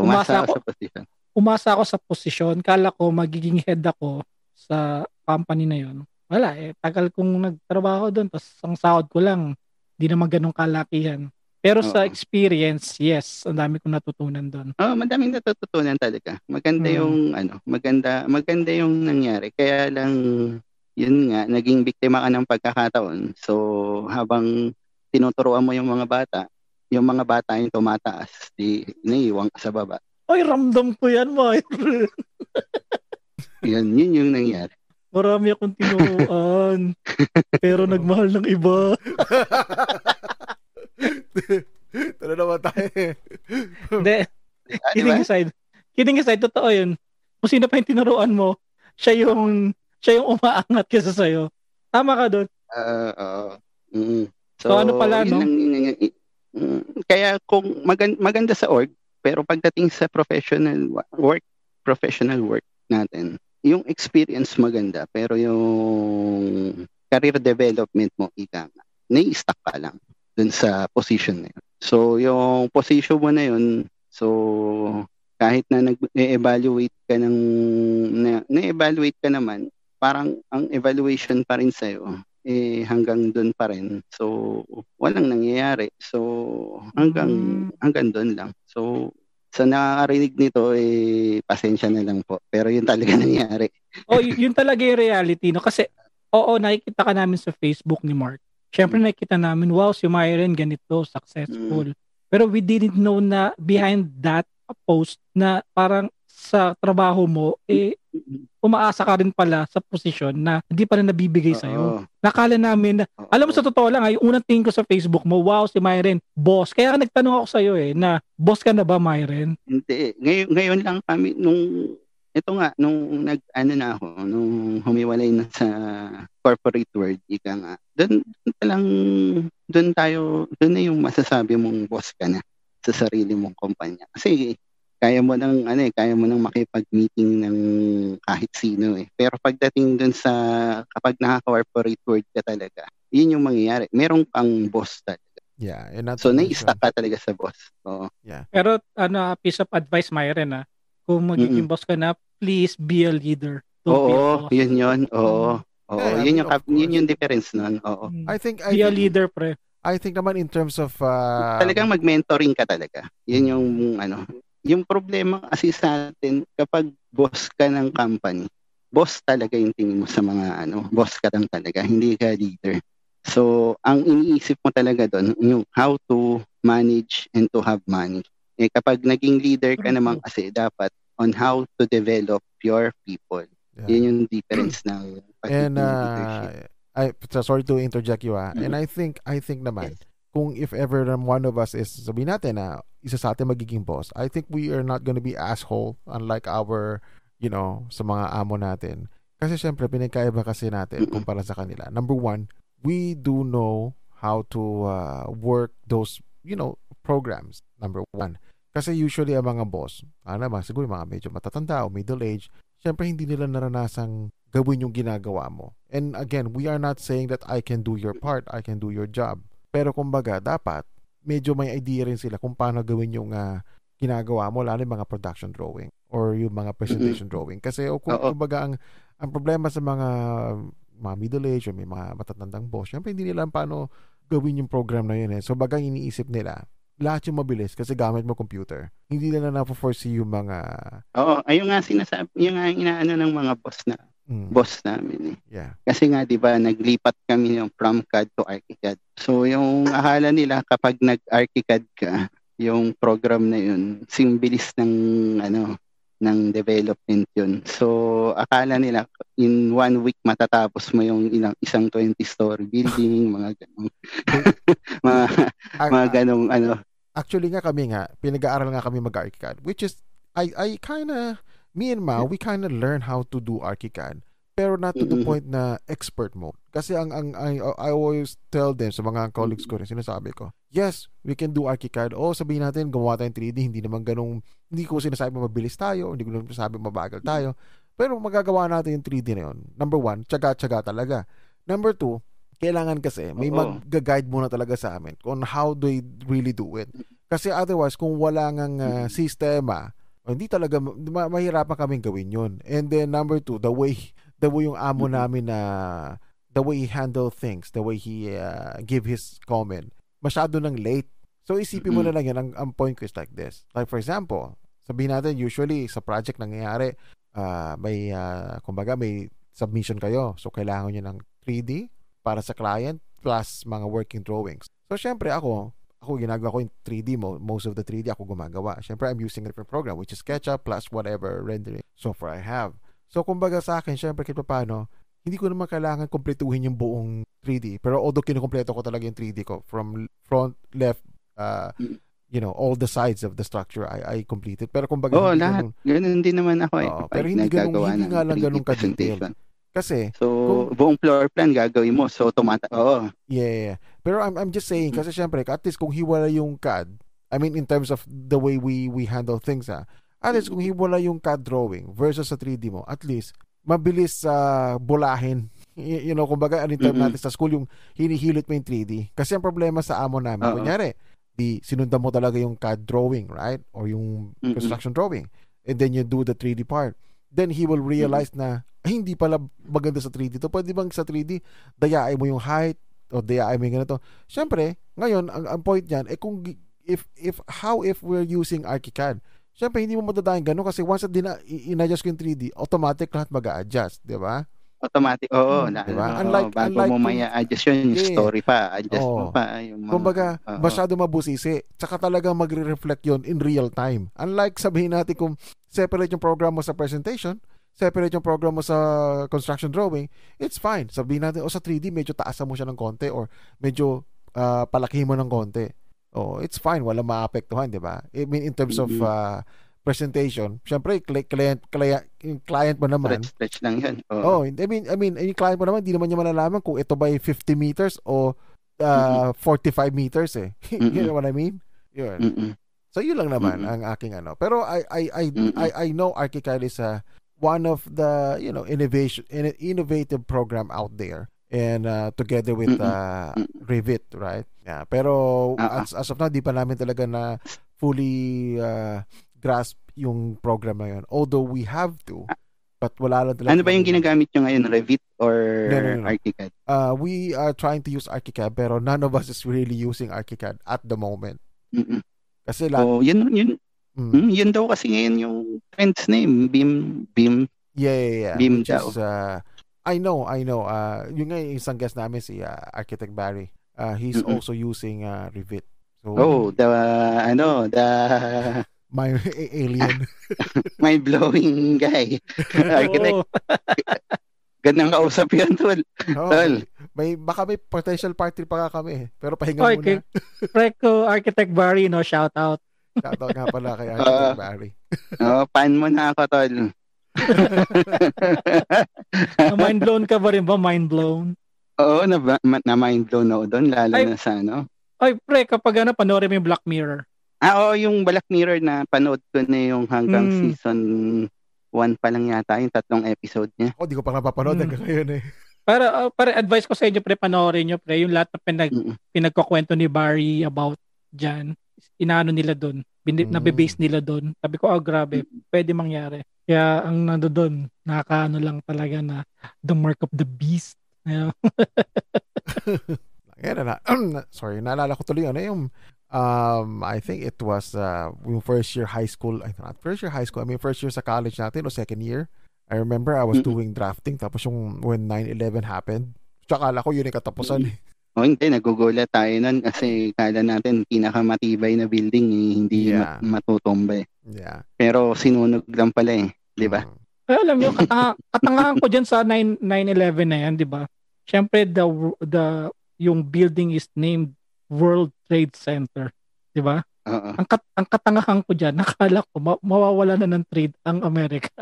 Umasa ako sa posisyon. umasa ako sa posisyon. Kala ko magiging head ako sa company na yun. Wala tagal kong nagtrabaho doon, tapos ang sahod ko lang, di naman ganun kalakihan. Pero sa experience, yes, ang dami kong natutunan doon. Madaming natututunan talaga. Maganda yung maganda yung nangyari. Kaya lang yun nga, naging biktima ka ng pagkakataon. So, habang tinuturuan mo yung mga bata yung tumataas, di naiiwan ka sa baba. Ay, ramdam ko yan, Myron. yun yung nangyari. Marami akong tinuruan. Pero nagmahal ng iba. Tara naman tayo. Hindi. Kidding aside, totoo yun. Kung sino pa yung tinuruan mo, siya yung umaangat kesa sa'yo. Tama ka doon. So, ano pala, no? Kaya kung maganda sa org, pero pagdating sa professional work natin, yung experience maganda, pero yung career development mo, nai-stuck ka lang dun sa position na yun. So, yung position mo na yun, so, kahit na nag-evaluate ka na-evaluate ka naman, parang ang evaluation pa rin sa'yo, hanggang dun pa rin. So, walang nangyayari. So, hanggang dun lang. So, sa nakakarinig nito, pasensya na lang po. Pero yun talaga nangyari. Yun talaga yung reality, no? Kasi, nakikita ka namin sa Facebook ni Mark. Siyempre, nakikita namin, wow, si Myron, ganito, successful. Pero we didn't know na behind that post na parang sa trabaho mo, umaasa ka rin pala sa posisyon na hindi pa rin nabibigay sa'yo. Nakala namin na, alam mo sa totoo lang, yung unang tingin ko sa Facebook mo, wow, si Myron, boss. Kaya nagtanong ako sa'yo na, boss ka na ba, Myron? Hindi. Ngayon lang kami, nung humiwalay na sa corporate world, doon na yung masasabi mong boss ka na sa sarili mong kumpanya. Kasi, kaya mo nang makipag-meeting ng kahit sino Pero pagdating dun sa kapag naka-corporate world ka talaga, yun yung mangyayari. Meron kang boss talaga. Yeah, so nai-stuck ka talaga sa boss. Yeah. Pero piece of advice, Myron, kung magiging boss ka na, please be a leader. Yun. Yun yung difference nun. I think be a leader, pre. I think naman in terms of talagang mag-mentoring ka talaga. Yun yung problema kasi sa atin, kapag boss ka ng company, boss talaga yung tingin mo sa mga boss ka lang talaga, hindi ka leader. So, ang iniisip mo talaga doon, yung how to manage and to have money. Kapag naging leader ka naman kasi, dapat on how to develop your people. Yeah. Yun yung difference ng pagiging leadership. Sorry to interject you and I think naman, kung if ever one of us is, sabihin natin na isa sa atin magiging boss, I think we are not gonna be asshole unlike our, sa mga amo natin. Kasi syempre, pinagkaiba kasi natin kumpara sa kanila. Number one, we do know how to work those, programs. Number one. Kasi usually ang mga boss, siguro mga medyo matatanda o middle age, syempre hindi nila naranasang gawin yung ginagawa mo. And again, we are not saying that I can do your part, I can do your job. Pero kumbaga, dapat medyo may idea rin sila kung paano gawin yung ginagawa mo, lalo yung mga production drawing or yung mga presentation drawing. Kasi kumbaga, ang problema sa mga middle age o may mga matatandang boss, syempre hindi nila paano gawin yung program na yun. So bagang iniisip nila, lahat yung mabilis kasi gamit mo computer. Hindi nila na-foresee yung mga... ayun nga sinasabi, yung nga inaano ng mga boss namin Yeah. Kasi nga 'di ba naglipat kami yung from CAD to ArchiCAD. So yung akala nila kapag nag-ArchiCAD ka, yung program na yun, bilis ng development yun. So akala nila in 1 week matatapos mo yung isang 20-story building, mga ganung mga ganung Actually nga kami pinag-aaral nga kami mag-ArchiCAD, which is me and Ma, we kind of learn how to do ArchiCAD, pero not to the point na expert mo. Kasi I always tell them sa mga colleagues ko rin, sinasabi ko, yes, we can do ArchiCAD. Sabihin natin, gumawa tayong 3D, hindi ko sinasabi mabilis tayo, hindi ko sinasabi mabagal tayo, pero magagawa natin yung 3D na yun. Number one, tiyaga talaga. Number two, kailangan kasi may mag-guide muna talaga sa amin on how they really do it. Kasi otherwise, kung wala ngang sistema, Hindi talaga mahirapan kaming gawin 'yun. And then number 2, the way yung amo namin na the way he handle things, the way he give his comment, masyado nang late. So isipin mo na lang yan, ang point ko is like this. Like for example, sabihin natin usually sa project nangyayari, may kumbaga may submission kayo. So kailangan niyo ng 3D para sa client plus mga working drawings. So syempre ako ginagawa ko yung 3D most of the 3D ako gumagawa. Syempre I'm using a different program which is SketchUp plus whatever rendering software I have. So kumbaga sa akin syempre kahit paano, hindi ko naman kailangan kumpletuhin yung buong 3D. Pero although kinukumpleto ko talaga yung 3D ko from front, left, all the sides of the structure I completed. Pero kumbaga lahat. Ganun din naman ako eh. Pero hindi nga lang ganun ka-detailed. Kasi buong floor plan gagawin mo. So Yeah. Pero I'm just saying kasi syempre at least kung hiwala yung CAD, I mean in terms of the way we handle things at least kung hiwala yung CAD drawing versus sa 3D mo, at least mabilis bulahin. Kumbaga in term natin sa school yung hinihilot mo yung 3D. Kasi ang problema sa amo namin, kunyari, sinundan mo talaga yung CAD drawing, right? Or yung construction drawing. And then you do the 3D part. Then he will realize na hindi pala maganda sa 3D to. Pwede bang sa 3D dayain mo yung height o dayain mo yung ganito. Siyempre, ngayon ang point niyan kung if we're using ArchiCAD, siyempre hindi mo madadayin gano'n kasi once na in-adjust ko yung 3D, automatic lahat mag-a-adjust, di ba? Automatic, diba? Bago mo may adjust yun, yung story pa, adjust mo pa. Yung mga, kumbaga, masyado mabusisi. Tsaka talaga magre-reflect yun in real time. Unlike sabihin natin kung separate yung program mo sa presentation, separate yung program mo sa construction drawing, it's fine. Sabihin natin, sa 3D, medyo taasan mo siya ng konti or medyo palakihin mo ng konti. It's fine. Walang maapektuhan, di ba? I mean, in terms of presentation, syempre client mo naman stretch lang yun. I mean yung client mo naman hindi naman niya malalaman kung ito ba ay 50 meters o 45 meters you know what I mean? Yun. So yun lang naman ang aking pero I know ArchiCAD is one of the innovative program out there and together with Revit, right? Yeah, pero as of now di pa namin talaga na fully grasp yung program na yun. Although we have to, but wala lang talaga. Ano ba yung ginagamit nyo ngayon? Revit or No. ArchiCAD? We are trying to use ArchiCAD pero none of us is really using ArchiCAD at the moment. Kasi yun daw kasi ngayon yung trends na yun. BIM. Yeah. BIM Which daw. is, I know. Yung nga yung isang guest namin si Architect Barry. He's also using Revit. So, the my alien. mind-blowing guy. Architect. Gandang kausap yan, tol. Baka may potential party pa kami pero pahinga muna. Preco Architect Barry, shout out. Shout out nga pala kay Architect Barry. Fan mo na ako, tol. Mind blown ka ba rin ba? Mind blown? Oo, na mind blown ako doon, lalo na sa pre, kapag panoorin mo yung Black Mirror. Yung Black Mirror na panood ko na yung hanggang season 1 pa lang yata, yung 3 episode niya. Di ko pa napapanood hanggang ngayon Para advice ko sa inyo, pre, panoorin nyo, pre, yung lahat na pinagkukwento ni Barry about dyan, inaano nila doon, nabe-base nila doon. Sabi ko, grabe, pwede mangyari. Kaya ang nando doon, nakakaano lang talaga na the mark of the beast. Sorry, naalala ko tuloy yung I think it was yung first year high school, first year sa college natin o second year. I remember I was doing drafting tapos yung when 9/11 happened. Tsaka akala ko yun yung katapusan. Hindi, nagugulat tayo nun kasi kala natin pinakamatibay na building hindi matutumba . Yeah. Pero sinunog lang pala di ba? Alam niyo, katangahan ko diyan sa 9/11 na yan, di ba? Syempre yung building is named World Trade Center, di ba? Ang katangahan ko diyan, nakala ko mawawala na ng trade ang Amerika.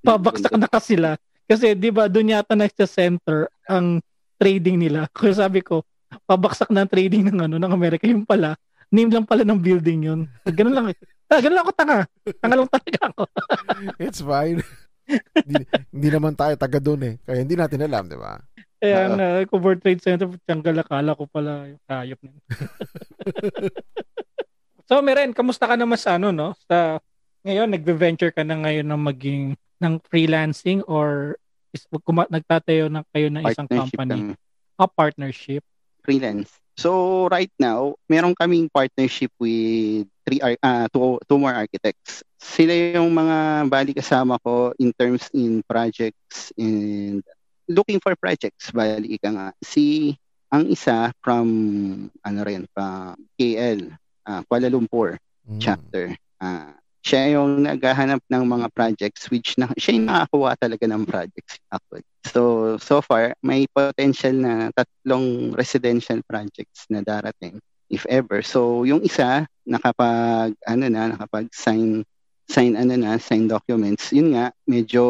Pabaksak na sila kasi di ba doon yata sa center ang trading nila. Kaya sabi ko, pabaksak na ang trading ng Amerika, yung pala name lang pala ng building yun. Ganun lang. Ganun lang ako tanga. Tanga lang talaga ako. It's fine. Hindi naman tayo taga doon kaya hindi natin alam, di ba? Kaya kung World Trade Center, tiyanggal akala ko pala yung hayop na. So, Meren, kamusta ka naman sa no? Sa ngayon nagve-venture ka na ngayon ng maging ng freelancing or nagtatayo na kayo ng isang Partnership company? kami. Partnership. Freelance. So right now, meron kaming partnership with two more architects. Sila yung mga bali kasama ko in terms in projects and looking for projects. Bali ika nga. Ang isa from from KL, Kuala Lumpur chapter. Siya yung naghahanap ng mga projects siya yung nakakuha talaga ng projects actually. So far, may potential na 3 residential projects na darating if ever. So yung isa nakapag-sign documents. Yun nga medyo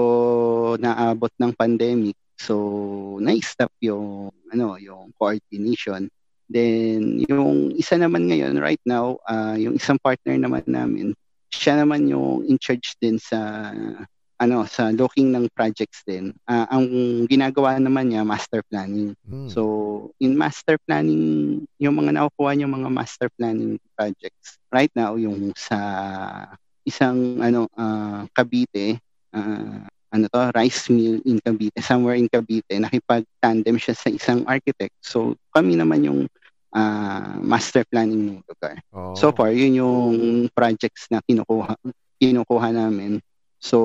naabot ng pandemic. So na-stop yung coordination. Then yung isa naman ngayon right now, yung isang partner naman namin, siya naman yung in charge din sa looking ng projects din. Ang ginagawa naman niya master planning. So in master planning, yung mga nakukuha niya mga master planning projects right now yung sa isang Cavite, rice mill in Cavite, somewhere in Cavite, nakipag-tandem siya sa isang architect. So kami naman yung master planning ng lugar. So far, yun yung projects na kinukuha namin. So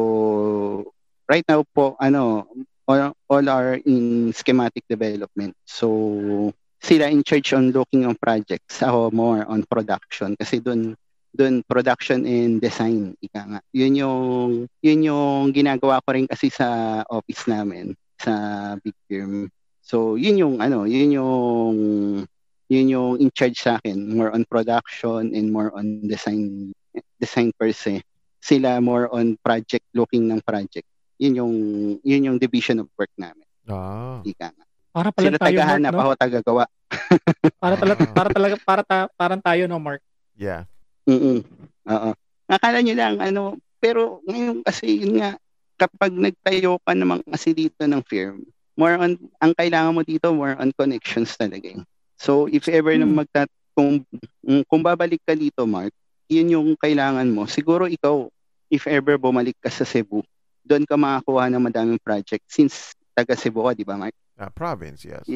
right now po all are in schematic development. So sila in charge on looking on projects, ako more on production kasi doon production and design ika nga. Yun yung ginagawa ko rin kasi sa office namin sa big firm. So yun yung in charge sa akin, more on production and more on design per se. Sila more on project, looking ng project. Yun yung division of work namin. Ika nga. Para pala sila tayo, tagahanap, Mark, no? ako tagagawa. Parang tayo, no, Mark? Yeah. Oo. Akala nyo lang, pero ngayon kasi yun nga, kapag nagtayo ka naman kasi dito ng firm, more on, ang kailangan mo dito, more on connections talaga. So, if ever na kung babalik ka dito, Mark, yun yung kailangan mo. Siguro ikaw, if ever bumalik ka sa Cebu, doon ka makakuha ng madaming project since taga Cebu ka, di ba, Mark? Province, yes.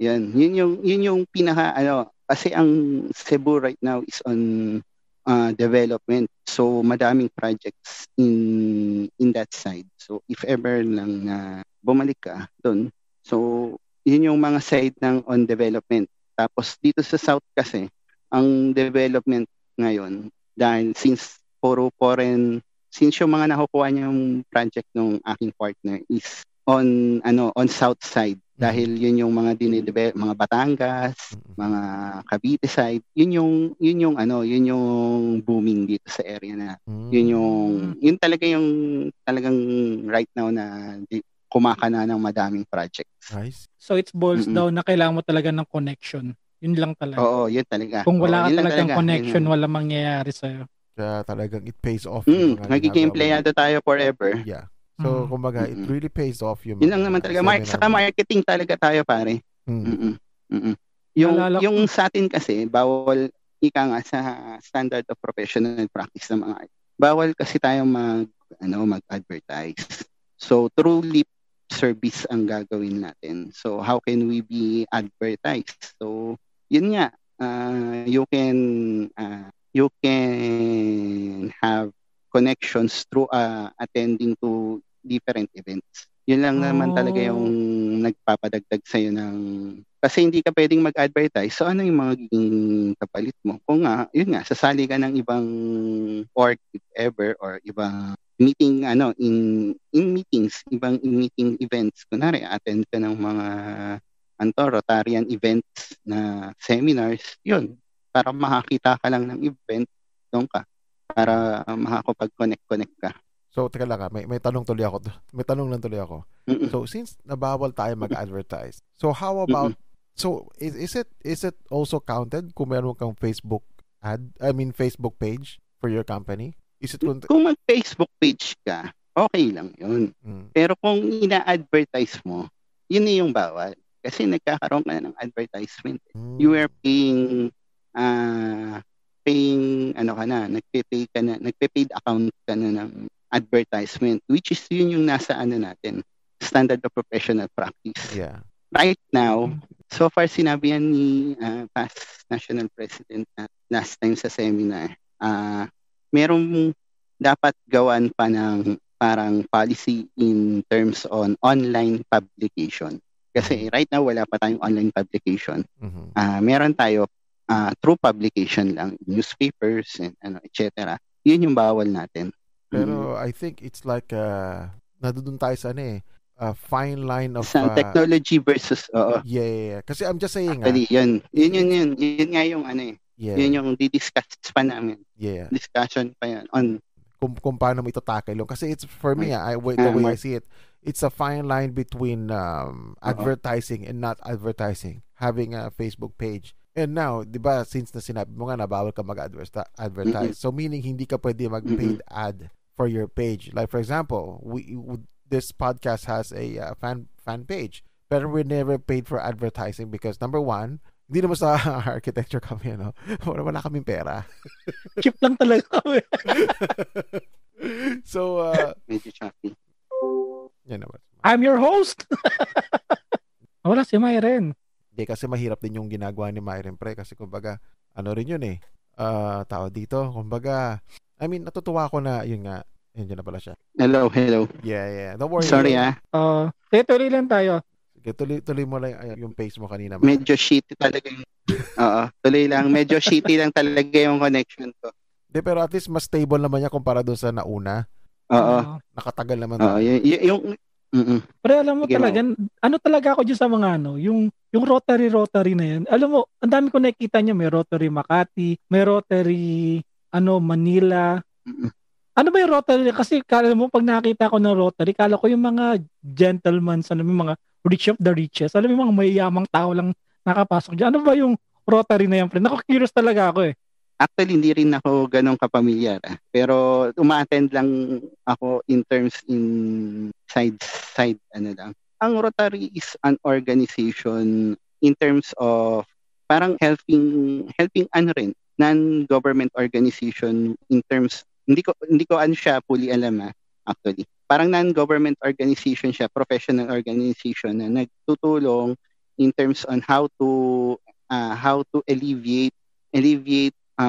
Yan. Yun yung pinaka, kasi ang Cebu right now is on development. So, madaming projects in that side. So, if ever lang na bumalik ka doon, so, yun yung mga side ng on development. Tapos, dito sa South kasi, ang development ngayon, dahil since yung mga nakukuha niyang project ng aking partner is on South side. Dahil yun yung mga mga Batangas, mga Cavite side, yun yung booming dito sa area na. Yun talaga yung talagang right now na kumakana ng madaming projects. Nice. So it boils down na kailangan mo talaga ng connection. Yun lang talaga. Oo, yun talaga. Kung wala ka talagang connection, wala mangyayari sa'yo. Kaya talagang it pays off. Magiging empleyado tayo forever. Yeah. So, kumbaga, it really pays off yung yun lang naman talaga. Saka marketing talaga tayo, pare. Yung sa atin kasi, bawal, ika nga sa standard of professional practice ng mga art, bawal kasi tayong mag-advertise. So, through lip service ang gagawin natin. So, how can we be advertised? So, yun nga, you can have connections through attending to different events. Yun lang naman talaga yung nagpapadagdag sa'yo ng... Kasi hindi ka pwedeng mag-advertise. So, ano yung magiging kapalit mo? Kung nga, yun nga, sasali ka ng ibang org, if ever, or ibang meeting, in meetings, ibang meeting events. Kunwari, attend ka ng mga Rotarian events na seminars. Yun, para makakita ka lang ng event, doon ka. Para makakapag-connect ka. So, teka lang may tanong tuloy ako. May tanong lang tuloy ako. So, since nabawal tayo mag-advertise, so how about, so is it also counted kung meron kang Facebook Facebook page for your company? Is it kung mag-Facebook page ka, okay lang yun. Pero kung ina-advertise mo, yun yung bawal. Kasi nagkakaroon ka na ng advertisement. You are paying nagpe-paying nagpe-paid account ka na ng advertisement, which is yun yung nasa natin, standard of professional practice. Yeah. Right now, so far sinabi yan ni past National President last time sa seminar, merong dapat gawan pa ng parang policy in terms on online publication. Kasi right now, wala pa tayong online publication. Meron tayo through publication lang, newspapers, and etc. Yun yung bawal natin. Pero I think it's like, nadudun tayo sa a fine line of technology versus yeah. Kasi I'm just saying yun nga yung yun yung di-discuss pa namin. Yeah. Discussion pa yan on kung paano mo ito tackle. Kasi it's for me, the way I see it, it's a fine line between advertising and not advertising, having a Facebook page. And now, 'di ba, since na sinabi mo nga na bawal ka mag-advertise. So meaning hindi ka pwede mag-paid ad for your page. Like for example, this podcast has a fan page, pero we never paid for advertising because number one, hindi naman sa architecture kami, wala kaming pera. Cheap lang talaga kami. So, medyo choppy. Yan naman. I'm your host. Wala si Myren. Hindi, kasi mahirap din yung ginagawa ni Myren, pre, kasi kumbaga, rin yun tao dito, kumbaga, I mean, natutuwa ako na, yun nga, yun na pala siya. Hello. Yeah. Don't worry. Sorry, tuloy lang tayo. Sige, tuloy mo lang yung pace mo kanina. Medyo shitty talaga yung, tuloy lang. Medyo shitty lang talaga yung connection ko. Hindi, pero at least mas stable naman niya kumpara doon sa nauna. Oo. Nakatagal naman. Oo, yung Pero alam mo talaga, talaga ako dyan sa mga yung Rotary na yan. Alam mo, ang dami ko nakikita niya, may Rotary Makati, may Rotary Manila. Ano ba yung Rotary? Kasi kala mo, pag nakita ko ng Rotary, kala ko yung mga gentlemen, yung mga rich of the richest, yung mga mayayamang tao lang nakapasok dyan. Ano ba yung Rotary na yan, friend? Curious talaga ako . Actually, hindi rin ako ganong kapamilyar. Pero uma-attend lang ako in terms in side lang. Ang Rotary is an organization in terms of parang helping rin, non-government organization in terms, hindi ko siya fully alam actually. Parang non-government organization siya, professional organization na nagtutulong in terms on how to alleviate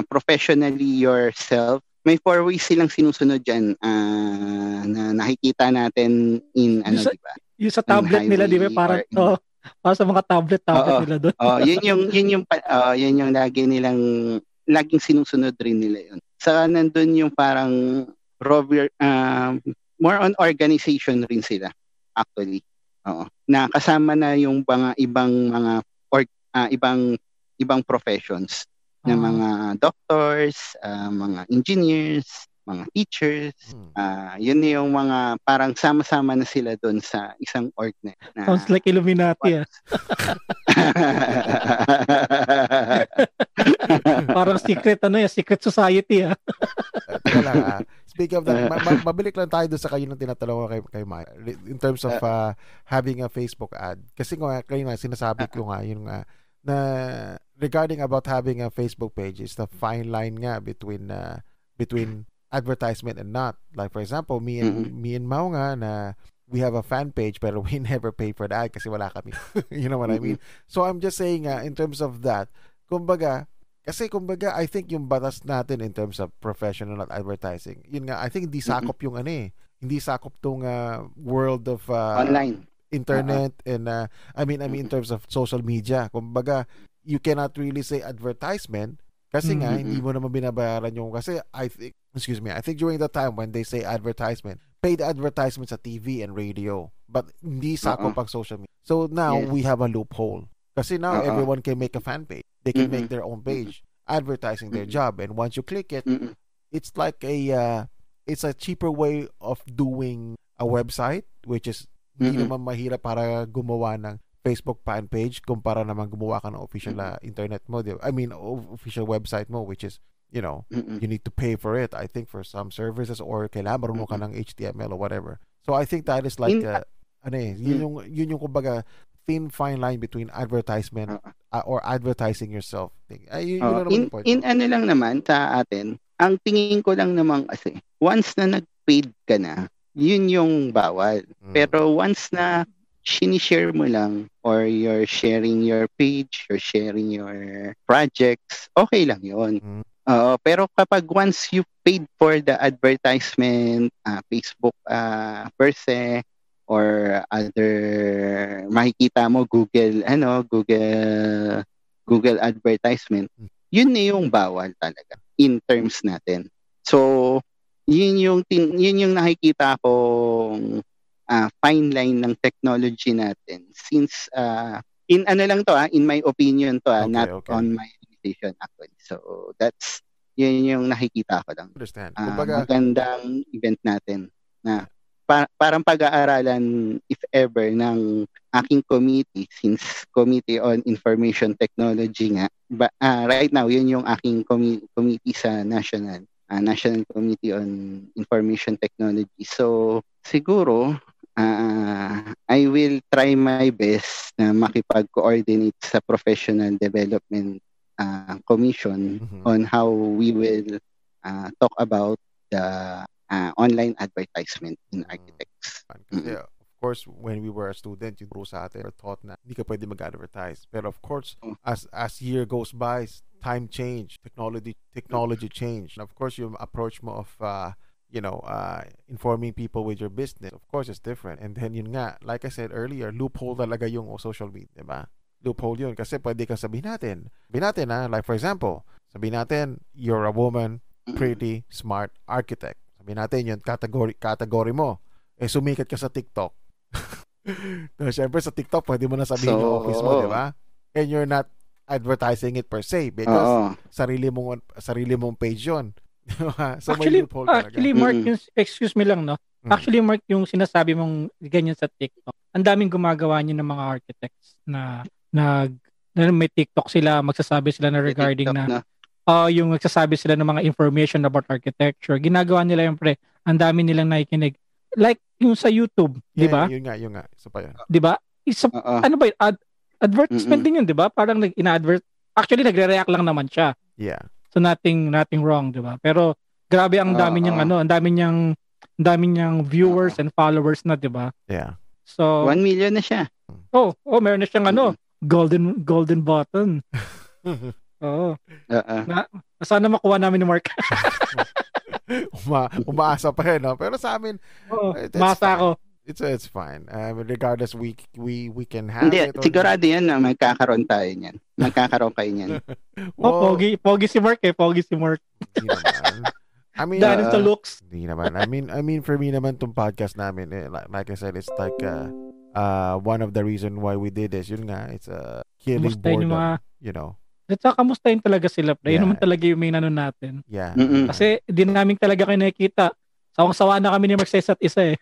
professionally yourself. May 4 ways silang sinusunod dyan na nakikita natin in diba? Yung sa tablet nila, di ba? Para sa mga tablet nila doon. Yun yung laging sinusunod rin nila yun. Saka nandun yung parang more on organization rin sila actually. Na kasama na yung mga ibang professions na mga doctors, mga engineers, mga teachers. Yun yung mga parang sama-sama na sila doon sa isang org na. Sounds like Illuminati. Parang secret society. Teka lang, speak of that, mabilik lang tayo doon sa kayo ng tinatanong kay Mike in terms of having a Facebook ad. Kasi kayo nga sinasabi ko nga yun nga na regarding about having a Facebook page is the fine line nga between advertisement and not. Like for example, me and Mau nga na we have a fan page pero we never pay for the ad kasi wala kami. You know what I mean? So I'm just saying in terms of that, kumbaga I think yung batas natin in terms of professional advertising, yun nga, I think hindi sakop yung hindi sakop tong world of online internet and I mean in terms of social media. Kumbaga, you cannot really say advertisement kasi nga hindi mo naman binabayaran yung kasi I think during the time when they say advertisement, paid advertisements sa TV and radio, but hindi sakop ang social media. So now we have a loophole. Kasi now everyone can make a fan page. They can make their own page advertising their job, and once you click it, it's like it's a cheaper way of doing a website, which is hindi naman mahirap para gumawa ng Facebook fan page kumpara naman gumawa ka ng official internet mo. I mean, official website mo, which is, you know, you need to pay for it, I think, for some services, or kailangan marunong ka ng HTML or whatever. So I think that is like yun yung kumbaga thin fine line between advertisement or advertising yourself. Yun lang naman yung point. In ano lang naman sa atin, ang tingin ko lang naman kasi, once na nag-paid ka na, yun yung bawal. Pero once na sinishare mo lang or you're sharing your page, you're sharing your projects, okay lang yun. Pero kapag once you paid for the advertisement, Facebook per se, or other, makikita mo Google advertisement, yun na yung bawal talaga in terms natin. So, yun yung nakikita kong fine line ng technology natin since in my opinion to, on my decision actually. So that's yun yung nakikita ko lang. Understand. Magandang event natin na parang pag-aaralan if ever ng aking committee, since Committee on Information Technology nga, right now yun yung aking committee sa National Committee on Information Technology. So siguro I will try my best na makipag-coordinate sa Professional Development Commission on how we will talk about the online advertisement in architects. Yeah, of course, when we were a student, yung turo sa atin, we're taught na hindi ka pwede mag-advertise. Pero of course, as year goes by, time change, technology change. And of course, yung approach mo of informing people with your business, of course, is different. And then yun nga, like I said earlier, loophole talaga yung social media, diba? Loophole yun kasi pwede kang sabihin natin like for example, sabihin natin, you're a woman, pretty, smart architect. Sabihin natin yun, category mo. Sumikat ka sa TikTok. Siyempre sa TikTok, pwede mo na sabihin yung office mo, diba? And you're not advertising it per se because sarili mong page yun. So actually, Mark, excuse me lang, no? Actually, Mark, yung sinasabi mong ganyan sa TikTok, ang daming gumagawa niyo ng mga architects na may TikTok sila, magsasabi sila na regarding TikTok yung magsasabi sila ng mga information about architecture. Ginagawa nila yung ang dami nilang nakikinig. Like yung sa YouTube, di ba? Yun nga. Isa pa yun. Di ba? Ano ba yun? Advertisement din yun, di ba? Parang actually, nagre-react lang naman siya. Yeah. So nothing wrong, 'di ba? Pero grabe ang dami niyang ang dami niyang viewers and followers na, 'di ba? Yeah. So 1 million na siya. Meron na siyang golden button. Sana makuha namin ni Mark. Umaasa pa rin, no? Pero sa amin, maasa ako. It's fine. Regardless, we can have it. Hindi, sigurado yan na magkakaroon tayo niyan. Magkakaroon kayo niyan. Pogi si Mark eh. Pogi si Mark. Hindi naman. I mean, dahil sa looks. Hindi naman. I mean, for me naman, tong podcast namin, like I said, it's like one of the reason why we did this. Yun nga, it's killing boredom. At saka kamustahin talaga sila. Yun naman talaga yung main natin. Yeah. Kasi di namin talaga kayo nakikita. Sawang-sawa na kami ni Mark sa isa't isa eh.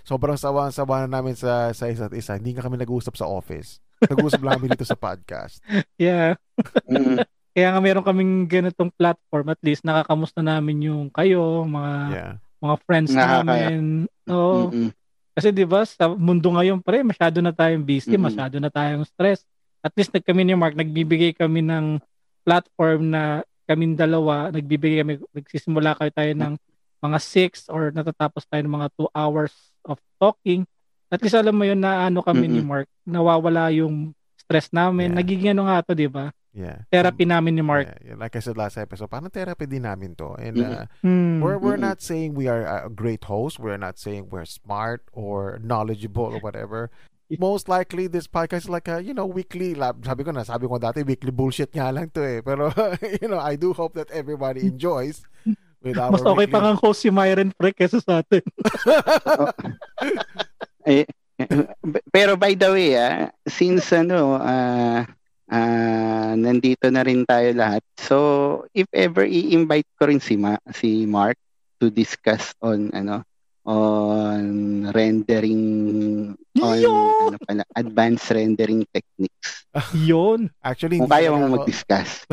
sobrang sawa na namin sa isa't isa. Hindi nga kami nag-uusap sa office. Nag-uusap lang kami dito sa podcast. Yeah. Kaya nga meron kaming ganitong platform, at least nakakamusta namin yung kayo, mga friends namin. Oo. Kasi 'di ba sa mundo ngayon masyado na tayong busy, masyado na tayong stress. At least kami ni Mark, nagbibigay kami ng platform na kaming dalawa, nagsisimula tayo ng mga 6 or natatapos tayo ng mga 2 hours of talking. At least alam mo yun na kami ni Mark, nawawala yung stress namin. Nagiging nga to, di ba? Yeah. Therapy namin ni Mark. Yeah. Like I said last episode, parang therapy din namin to. And we're not saying we are a great host. We're not saying we're smart or knowledgeable or whatever. Most likely this podcast is like a weekly lab. Sabi ko dati weekly bullshit nga lang to eh. Pero I do hope that everybody enjoys with our mas okay pa nga host si Myron Freck kesa sa atin. Pero by the way, since nandito na rin tayo lahat. So if ever i-invite ko rin si Mark to discuss on rendering, on advanced rendering techniques. Yun. Actually, kung kaya mong mag-discuss.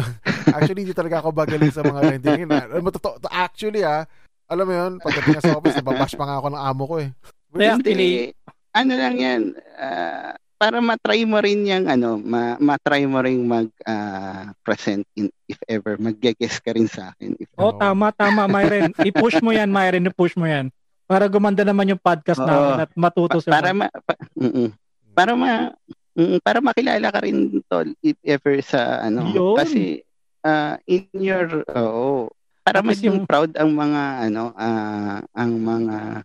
Actually, hindi talaga ako magaling sa mga rendering. Actually, alam mo yun, pagdating sa office, nababash pa nga ako ng amo ko eh. Actually, ano lang yan, para matry mo rin yung matry mo rin present if ever mag-guess ka rin sa akin. Tama, Myren. I-push mo yan, Myren. I-push mo yan. Para gumanda naman yung podcast namin at matuto sa para makilala ka rin tol if ever sa Yun. kasi in your para At mas yung proud ang mga ang mga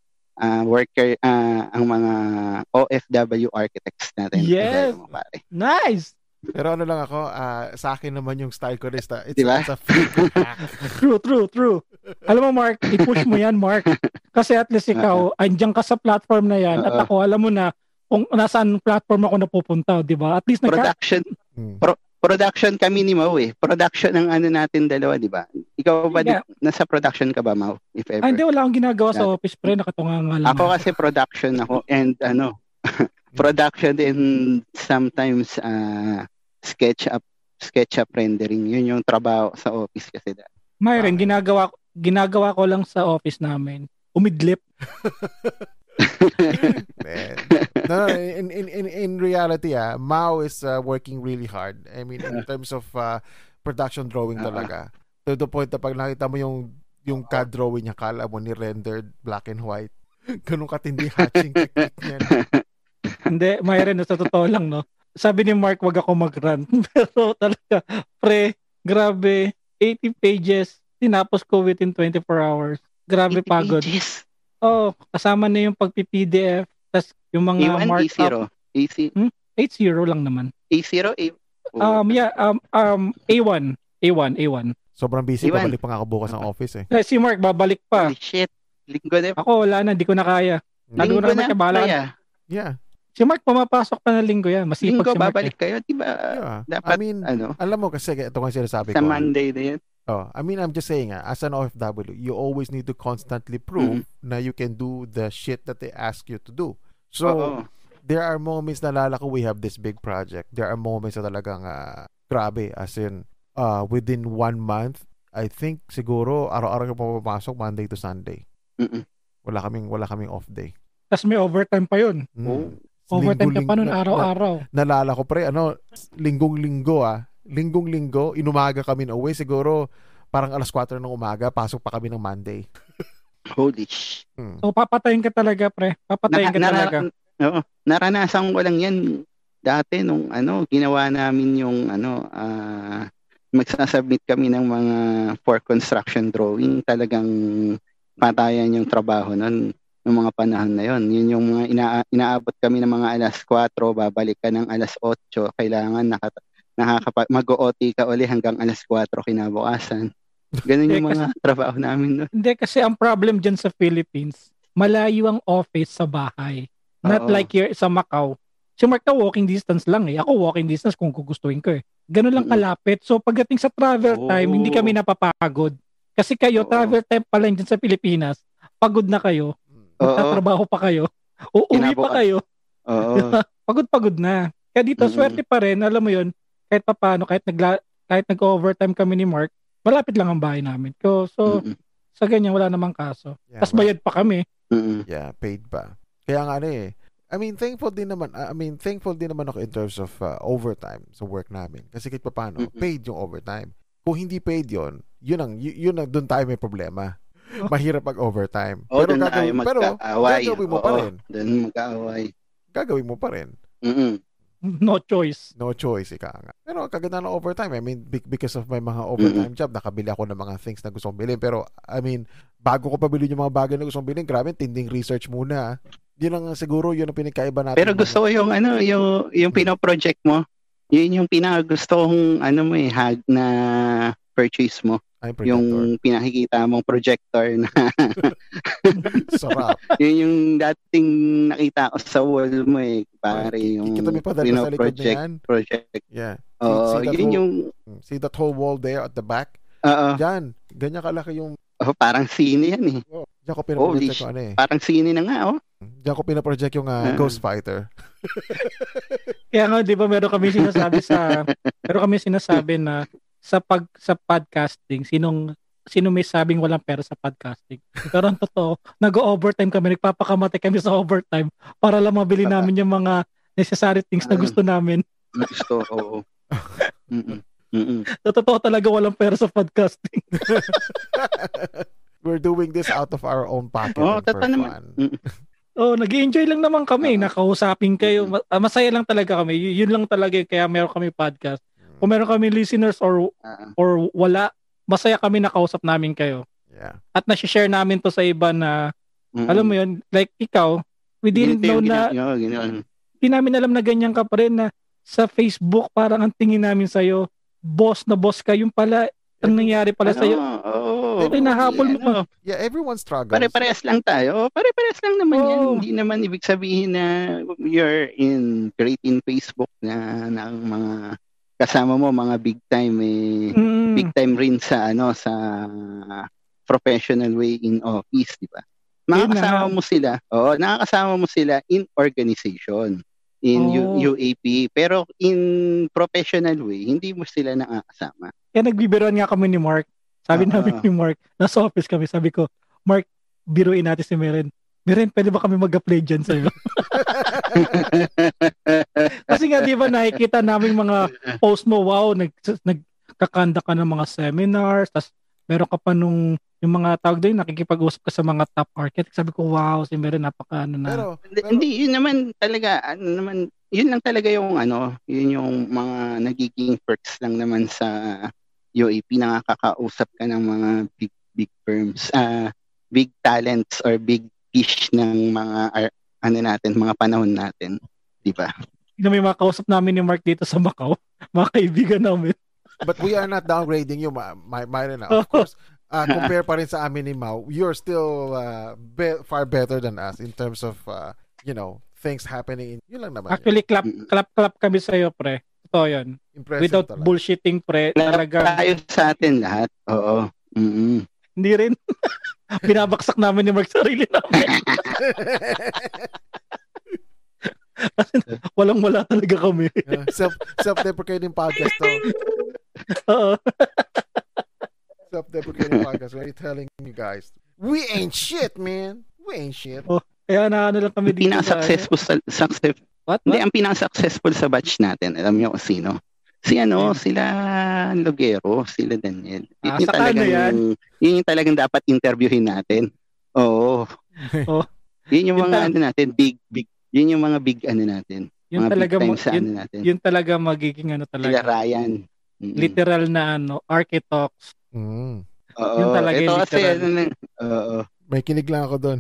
worker ang mga OFW architects natin. Yes. Mo, pare. Nice. Pero ano lang ako, sa akin naman yung style ko is it's, diba? It's a fake hack. True. Alam mo, Mark, i-push mo yan, Mark. Kasi at least ikaw, andyan ka sa platform na yan. At ako, alam mo na kung nasaan platform ako napupunta, di ba? At least production kami ni Mau eh. Production ng natin dalawa, di ba? Ikaw ba, nasa production ka ba, Mau? If ever? Hindi, wala akong ginagawa sa office, pre. Nakatunga nga lang. Ako kasi production ako and production din sometimes SketchUp rendering. Yun yung trabaho sa office kasi. Myron, ginagawa ko lang sa office namin. Umidlip. No, in reality, Mao is working really hard. I mean, in terms of production drawing talaga. To the point na pag nakita mo yung CAD drawing niya, kala mo ni-rendered black and white. Ganun katindi hatching technique niya. Hindi, Myron, sa totoo lang, no? Sabi ni Mark, wag ako mag-run. Pero talaga, pre, grabe, 80 pages, tinapos ko within 24 hours. Grabe pagod. Pages. Kasama na yung pagpi-PDF, tas yung mga A1, markup. A0. 8-0 lang naman. A0? A1. Sobrang busy, babalik pa nga ako bukas ng office eh. Si Mark, babalik pa. Holy shit. Linggo na. Ako, wala na, hindi ko na kaya. Linggo na kaya. Yeah. Si Mark, pumapasok pa na linggo yan. Masipag linggo, si Mark. babalik kayo, diba? Yeah. Dapat, I mean, alam mo kasi, ito nga sinasabi sa ko. Sa Monday na yan. I mean, I'm just saying, as an OFW, you always need to constantly prove na you can do the shit that they ask you to do. So, there are moments na lala ko we have this big project. There are moments na talagang grabe. As in, within 1 month, I think siguro araw-araw ko papapasok Monday to Sunday. Wala kaming off day. Tapos may overtime pa yun. Overtime ka pa nun araw-araw. Nalala ko pre, linggong-linggo Linggong-linggo, inumaga kami na uwi. Siguro, parang 4:00 ng umaga, pasok pa kami ng Monday. Holy shit. So, papatayin ka talaga, pre. Papatayin ka talaga. Naranasan ko lang yan dati nung ginawa namin yung magsasubmit kami ng mga for construction drawing. Talagang patayan yung trabaho nun ng mga panahon na yon. Yun yung mga inaabot kami ng mga 4:00, babalik ka ng 8:00, kailangan mag-OT ka uli hanggang 4:00 kinabukasan. Ganun yung mga trabaho namin doon. Hindi, kasi ang problem dyan sa Philippines, malayo ang office sa bahay. Not like here sa Macau. Si Mark na walking distance lang eh. Ako walking distance kung gugustuhin ko eh. Ganun lang kalapit. So pagdating sa travel time, hindi kami napapagod. Kasi kayo, travel time pa lang dyan sa Pilipinas, pagod na kayo. Magtatrabaho pa kayo. Uuwi pa kayo. Pagod-pagod na. Kaya dito, swerte pa rin. Alam mo yun, kahit paano, kahit nag-overtime kami ni Mark, malapit lang ang bahay namin. So sa ganyan, wala namang kaso. Yeah, tapos bayad pa kami. Yeah, paid pa. Kaya nga I mean, thankful din naman ako in terms of overtime sa work namin. Kasi kahit paano, paid yung overtime. Kung hindi paid yun ang doon tayo may problema. Mahirap mag-overtime. Pero gagawin mo pa rin. Doon mag-aaway. Gagawin mo pa rin. No choice, ika nga. Pero kaganda ng overtime. I mean, because of my mga overtime job, nakabili ako ng mga things na gusto kong bilhin. Pero, I mean, bago ko pabili yung mga bagay na gusto kong bilhin, grabe, tinding research muna. Yun ang siguro, yun ang pinagkaiba natin. Pero gusto ko yung pino-project mo. Yun yung pinakagusto kong hag na purchase mo. Yung pinakikita mong projector na sarap. Yun yung dating nakita ko sa wall mo pare yung kita may padala sa likod na yan. Project. Yeah. See See that whole wall there at the back? Diyan. Ganyan kalaki yung parang sine yan eh. Diyan ko pinaproject ko parang sine na nga Diyan ko pinaproject yung Ghost Fighter. Kaya nga, di ba meron kami sinasabi na sa podcasting, sinong sino may sabing walang pera sa podcasting. Pero ang totoo, nag-overtime kami, nagpapakamatay kami sa overtime para lang mabili namin yung mga necessary things na gusto namin. Gusto, oo. So, totoo talaga walang pera sa podcasting. We're doing this out of our own pocket and for fun. Nag-enjoy lang naman kami. Nakausapin kayo. Masaya lang talaga kami. Yun lang talaga kaya meron kami podcast. Kung meron kami listeners or wala, masaya kami nakausap namin kayo. Yeah. At na-share namin to sa iba na, alam mo yun, like ikaw, we didn't know na, hindi namin alam na ganyan ka pa rin na sa Facebook, parang ang tingin namin sa'yo, boss na boss ka, yung pala, ang nangyari pala sa'yo. Nahabol mo pa. Yeah, everyone struggles. Pare-parehas lang tayo. Pare-parehas lang naman yan. Hindi naman ibig sabihin na you're great in Facebook na ng mga kasama mo mga big time big time rin sa sa professional way in office, di ba? Nakakasama mo sila in organization, in UAP, pero in professional way hindi mo sila nakakasama. Kaya nagbibiruan nga kami ni Mark. Sabi namin ni Mark, nasa office kami, sabi ko, Mark, biruin natin si Meren. Meren, pwede ba kami mag-apply dyan sa'yo? Kasi nga, di ba, nakikita namin mga post mo, wow, nagkakanda ka ng mga seminars, tas meron ka pa yung mga tawag doon, nakikipag-usap ka sa mga top architects. Sabi ko, wow, si Meren, napaka na. Pero, hindi, yun naman talaga, yun lang talaga yung yun yung mga nagiging perks lang naman sa UAP, nakakausap ka ng mga big firms, big talents or big fish ng mga mga panahon natin, di ba? May makausap namin ni Mark dito sa Macau, mga kaibigan namin. But we are not downgrading you, Myron. Of course, compare pa rin sa amin ni Mau, you're still far better than us in terms of things happening. Yun lang naman. Actually, clap kami sa iyo, pre. Ito yun. Impressive without talaga. Bullshitting, pre. Talaga. Tayo sa atin lahat. Oo. Hindi rin. Binabaksak namin ni Mark sarili namin. Kasi walang-wala talaga kami. Self-deprecating podcast to. Oo. Self-deprecating podcast. We're telling you guys, we ain't shit, man. We ain't shit. Kaya lang kami dito. Ang pinaka-successful sa batch natin, alam niyo kung sino? Sila Logero, sila Daniel. Yun yung talagang dapat interviewin natin. Oo. Yun yung mga natin, big, yun yung mga big natin. Yun mga talaga big time sa natin. Yun talaga magiging talaga. Sila Ryan. Literal na architects. Yun talaga ito yung kasi, may kinig lang ako doon.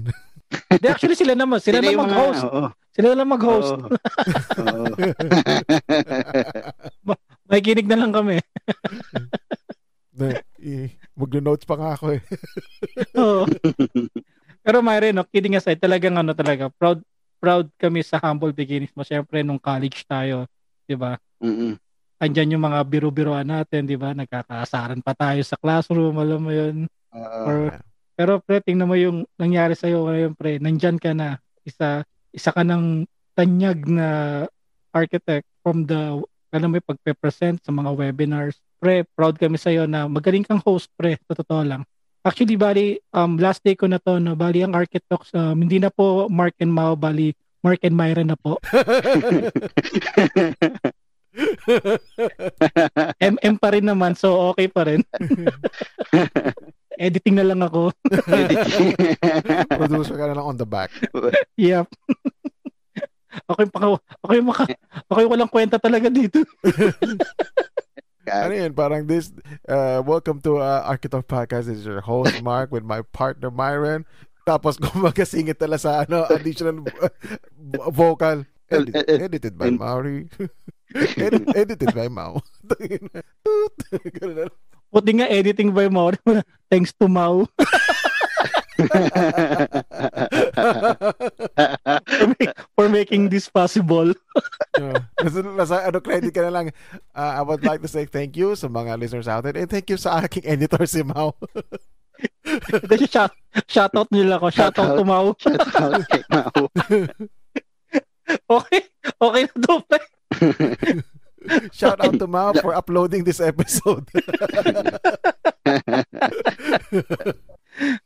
Actually, sila na mag-host. Sila na mag-host. May kinig na lang kami. Mag-notes pa nga ako eh. Pero Myron, kidding aside, talagang proud kami sa humble beginnings mo. Siyempre, nung college tayo, di ba? Andyan yung mga biro-biroan natin, di ba? Nagkakaasaran pa tayo sa classroom, alam mo yun. Pero pre, tingnan mo yung nangyari sa'yo ngayon, pre. Nandyan ka na. Isa ka ng tanyag na architect from the, pagpe-present sa mga webinars. Pre, proud kami sa'yo na magaling kang host, pre. Totoo lang. Actually, bali, last day ko na to, no? Bali, ang architects, hindi na po Mark and Mau, bali, Mark and Myron na po. MM pa rin naman, so okay pa rin. Editing na lang ako. Producer ka na lang on the back. Yep. Okay, walang kwenta talaga dito. Ano yun, parang this, welcome to Architect Podcast. This is your host, Mark, with my partner, Myron. Tapos gumagasingit tala sa additional vocal. Edited by Mauri. Edited by Mau. Puti nga editing by Mau. Thanks to Mau. for making this possible. Credit ka na lang. I would like to say thank you sa mga listeners out there and thank you sa aking editor si Mau. Shoutout nila ko. Shoutout to Mau. Shoutout kay Mau. Okay na to. Shout out to Mau for uploading this episode.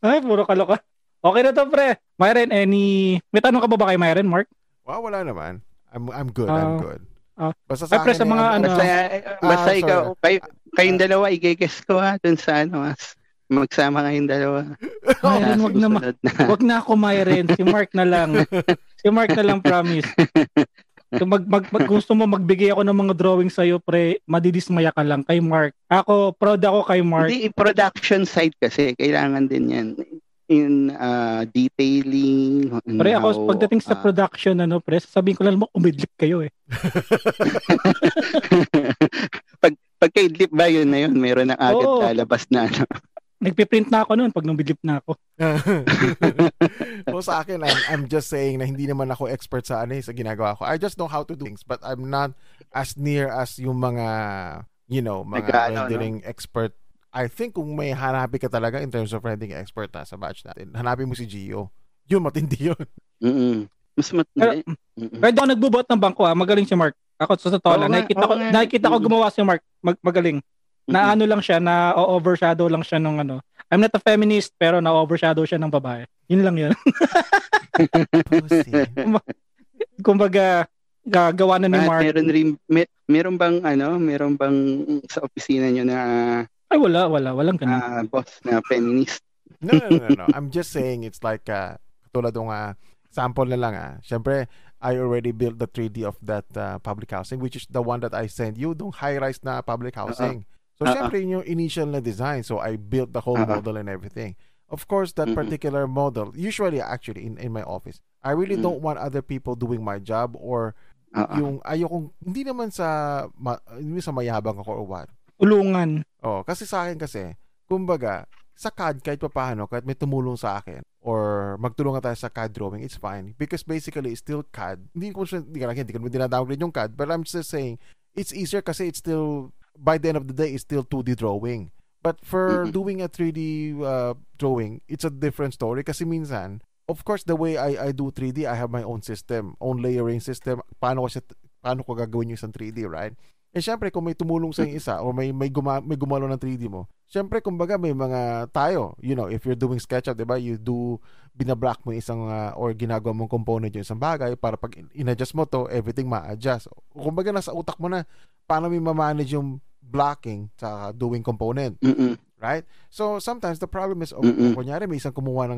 Ay, puro kaloka. Okay na to, pre. Myren, may tanong ka ba kay Myren, Mark? Wow, wala naman. I'm good. I'm good. Basta sa akin, mga basta ikaw, kayong dalawa, i-guess ko dun sa magsama kayong dalawa. Myren, wag na ako, Myren. Si Mark na lang. Promise. So gusto mo magbigay ako ng mga drawing sa'yo, pre, madidismaya ka lang kay Mark. Proud ako kay Mark. Hindi, production side kasi, kailangan din yan. In detailing. Pre, ako pagdating sa production, pre, sasabihin ko lang mo, umidlip kayo eh. Pagka-idlip ba yun na yun, meron na agad lalabas na Nagpiprint na ako noon pag numidlip na ako. So sa akin, I'm just saying na hindi naman ako expert sa sa ginagawa ko. I just know how to do things, but I'm not as near as yung mga, mga rendering expert. I think kung may hanapin ka talaga in terms of rendering expert sa batch natin, hanapin mo si Gio. Yun, matindi yun. Mas matindi. Kahit ako nagbubuhat ng bangko, magaling si Mark. Ako sa totoo lang, nakikita ko gumawa si Mark, magaling. Na lang siya, na overshadow lang siya nung I'm not a feminist, pero na-overshadow siya ng babae. Yun lang yun. Kumbaga, gagawa na ni Mark. Meron bang sa opisina nyo na ay, walang ganun. Boss na feminist? No. I'm just saying it's like, katulad ng sample na lang. Siyempre, I already built the 3D of that public housing, which is the one that I sent you, yung high-rise na public housing. So, siyempre, yung initial na design. So, I built the whole model and everything. Of course, that particular model, usually, actually, in my office, I really don't want other people doing my job or yung ayokong, hindi naman sa mayabang ako or what. Tulungan. Kasi sa akin kumbaga, sa CAD kahit papaano, kahit may tumulong sa akin or magtulungan tayo sa CAD drawing, it's fine. Because basically, it's still CAD. Hindi ko dinadowgrade yung CAD, but I'm just saying, it's easier kasi it's still, by the end of the day, it's still 2D drawing. But for doing a 3D drawing, it's a different story kasi minsan, of course, the way I do 3D, I have my own system, own layering system, paano ko gagawin yung isang 3D, right? Syempre, kung may tumulong sa isa o may gumalo ng 3D mo, syempre, kumbaga, may mga tayo, if you're doing SketchUp, diba, binablock mo isang, or ginagawa mong component yung isang bagay para pag in-adjust mo to, everything ma-adjust. Kumbaga, nasa utak mo na, paano mo ma-manage yung blocking sa doing component. Right? So, sometimes, the problem is, kunyari, may isang kumuha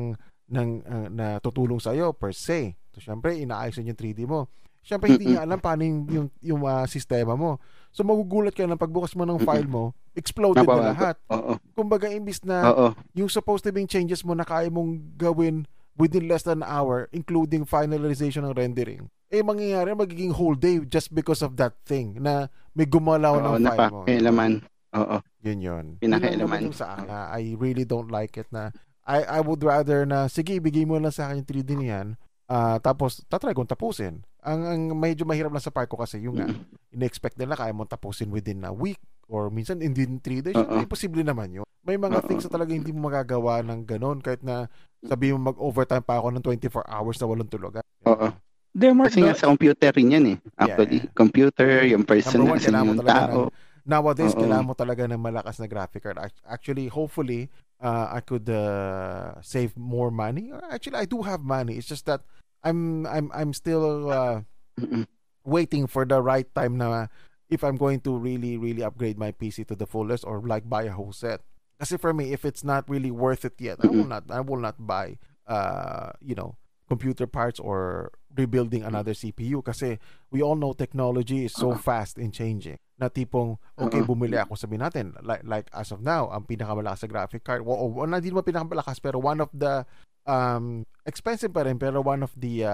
na tutulong sa'yo, per se. So, syempre, inaayos yung 3D mo. Siyempre, hindi niya alam paano yung sistema mo. So, magugulat ka na pagbukas mo ng file mo, exploded na lahat. Kumbaga, imbis na yung supposed to be changes mo na kaya mong gawin within less than an hour, including finalization ng rendering, mangyayari, magiging whole day just because of that thing na may gumalaw ng file mo. Napakailaman. Yun. Pinakailaman. I really don't like it na I would rather na, sige, ibigay mo lang sa akin yung 3D niyan. Tapos tatry kong tapusin. Ang medyo mahirap lang sa part ko kasi yung in-expect nila kaya mong tapusin within a week or minsan in 3 days. Imposible naman yun. May mga things na talaga hindi mo magagawa ng ganun kahit na sabihin mo mag-overtime pa ako ng 24 hours na walang tulugan. Kasi nga sa computer rin yan actually. Computer, yung personal yung tao. Nowadays, kailangan mo talaga ng malakas na graphic card. Actually, hopefully, I could save more money. Actually, I do have money. It's just that I'm still waiting for the right time na if I'm going to really, really upgrade my PC to the fullest or like buy a whole set. Kasi for me, if it's not really worth it yet, I will not buy, computer parts or rebuilding another CPU kasi we all know technology is so fast in changing. Na tipong, bumili ako, sabihin natin, like as of now, ang pinakamalakas sa graphic card, hindi naman pinakamalakas, pero one of the, expensive pa rin, pero one of the,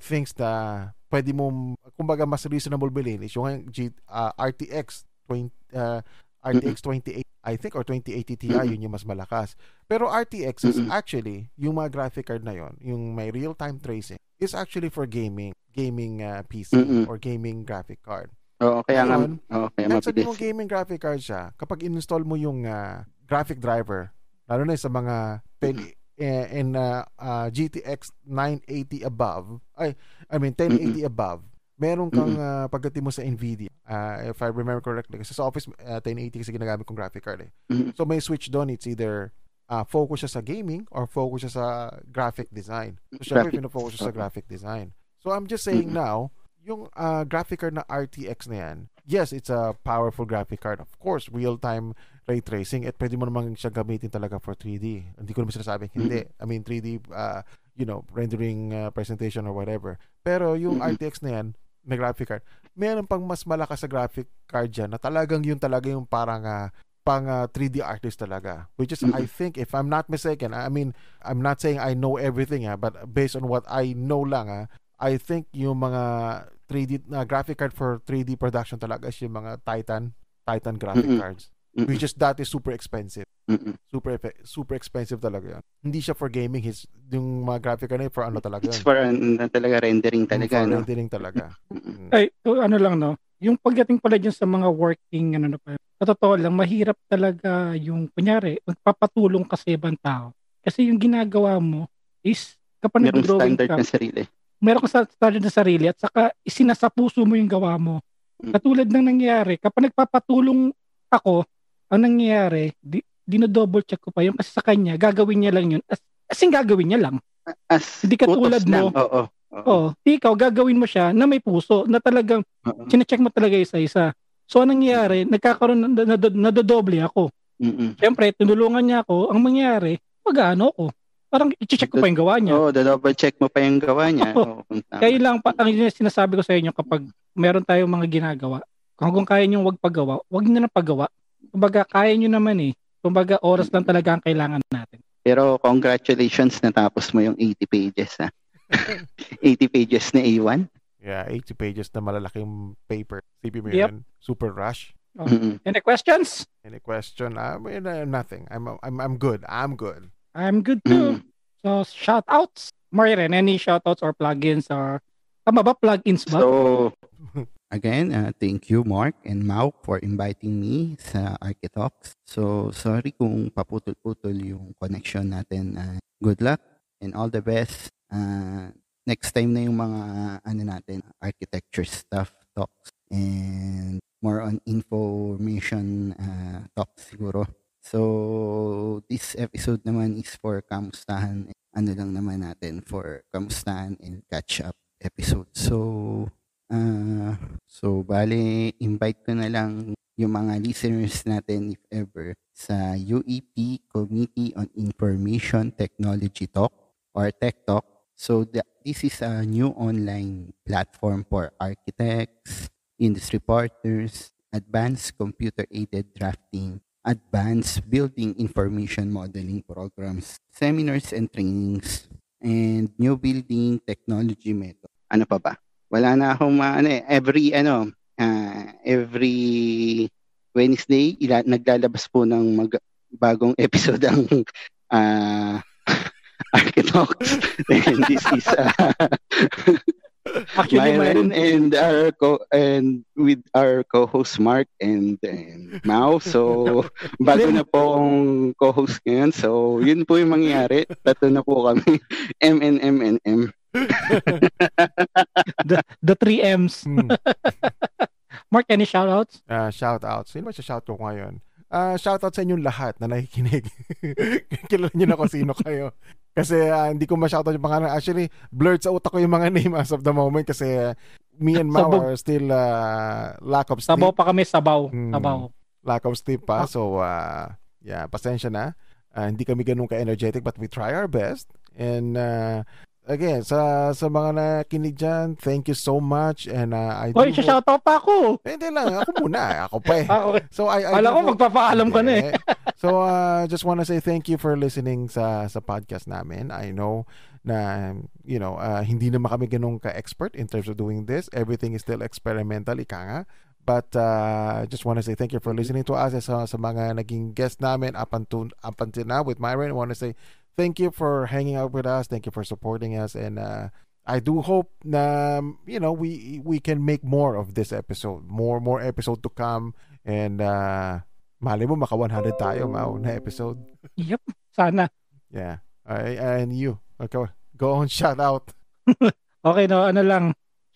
things na pwede mo, kumbaga, mas reasonable bilhin is yung RTX 28, I think, or 2080 Ti, yun yung mas malakas. Pero RTX is actually, yung mga graphic card na yun, yung may real-time tracing, is actually for gaming PC or gaming graphic card. Kaya sabi mo gaming graphic card siya, kapag in-install mo yung graphic driver, lalo na sa mga GTX 980 above, 1080 above, meron kang pagdating mo sa Nvidia, if I remember correctly, kasi sa Office 1080 kasi ginagamit kong graphic card eh. So may switch doon, it's either focus siya sa gaming or focus siya sa graphic design. So syempre pino-focus siya sa graphic design. So I'm just saying now, yung graphic card na RTX na yan, yes, it's a powerful graphic card. Of course, real-time ray tracing at pwede mo namang siya gamitin talaga for 3D. Hindi ko naman sinasabing hindi. I mean, 3D, rendering presentation or whatever. Pero yung RTX na yan, na graphic card, meron pang mas malakas sa graphic card dyan na talagang yun talaga yung parang pang 3D artist talaga. Which is, I think, if I'm not mistaken, I mean, I'm not saying I know everything, but based on what I know lang, I think yung mga 3D graphic card for 3D production talaga is yung mga Titan graphic cards. Which is that is super expensive. Super expensive talaga yan. Hindi siya for gaming. Yung mga graphic card na for ano talaga. It's for talaga rendering talaga. For rendering talaga. Ay, ano lang no. Yung pagdating pala dyan sa mga working, ano na pa. Sa totoo lang, mahirap talaga yung, kunyari, magpapatulong ka sa ibang tao. Kasi yung ginagawa mo is, kapag nag-drawing ka, standard na sarili. Meron kang standard na sarili at saka isinasapuso mo yung gawa mo. Katulad ng nangyayari, kapag nagpapatulong ako, ang nangyayari, dinodouble check ko pa yung kasi sa kanya, gagawin niya lang yun. As in gagawin niya lang. Hindi katulad mo. Oo. Ikaw, gagawin mo siya na may puso, na talagang chinecheck mo talaga isa-isa. So, anong nangyayari, nagkakaroon, nadodoble ako. Siyempre, tinulungan niya ako, ang mangyayari, mag-ano ko. Parang i-check ko pa yung gawa niya. Double check mo pa yung gawa niya. Kaya lang, ang sinasabi ko sa inyo, kapag meron tayong mga ginagawa, kung kaya nyo wag paggawa, wag nyo na paggawa. Kumbaga, kaya nyo naman eh. Kumbaga, oras lang talaga ang kailangan natin. Pero congratulations, natapos mo yung 80 pages. 80 pages na A1? Yeah, 80 pages na malalaking paper. CP mo yun. Super rush. Any questions? Any question? Nothing. I'm good. I'm good too. So, shout-outs. Mariren, any shout-outs or plugins or tama ba? Plugins ba? So, again, thank you Mark and Mau for inviting me sa Architalks. So, sorry kung paputol-putol yung connection natin. Good luck and all the best. Next time na yung mga architecture stuff talks and more on information talks siguro. So, this episode naman is for kamustahan. Lang naman natin for kamustahan and catch-up episode. So, bale, invite ko na lang yung mga listeners natin, if ever, sa UEP Committee on Information Technology Talk or Tech Talk. So, this is a new online platform for architects, industry partners, advanced computer-aided drafting, advanced building information modeling programs, seminars and trainings, and new building technology method. Ano pa ba? Wala na akong every Wednesday naglalabas po ng bagong episode ang Architalks. And this is Actually, Myron and with our co-host Mark and Mau. So, bago na po ang co-host ngayon. So, yun po yung mangyayari. Tatlo na po kami. MNM. the 3 M's. Mark, any shoutouts? Shoutouts. Sino ba siya shout ko ngayon? Shoutout sa inyong lahat na nakikinig. Kilala niyo na kung sino kayo. Kasi hindi ko ma-shoutout yung pangalan. Actually, blurred sa utak ko yung mga name as of the moment kasi me and Mau are still lack of sleep. Sabaw pa kami, sabaw. Lack of sleep pa. So, pasensya na. Hindi kami ganun ka-energetic but we try our best. And again, sa mga nakinig dyan, thank you so much. And shoutout pa ako. Hindi lang, ako muna. Ako pa eh. Okay. So, Alam ko, magpapaalam ka na eh. So, just wanna say thank you for listening sa podcast namin. I know na, hindi naman kami ganun ka-expert in terms of doing this. Everything is still experimental, ika nga. But just wanna say thank you for listening to us. Sa mga naging guest namin up until now with Myron, I wanna say thank you for hanging out with us. Thank you for supporting us. And I do hope na, we can make more of this episode. More episode to come. And mali mo, maka 100 tayo, Mau, na episode. Yep, sana. Yeah. And you, okay, go on, shout out. Okay, no,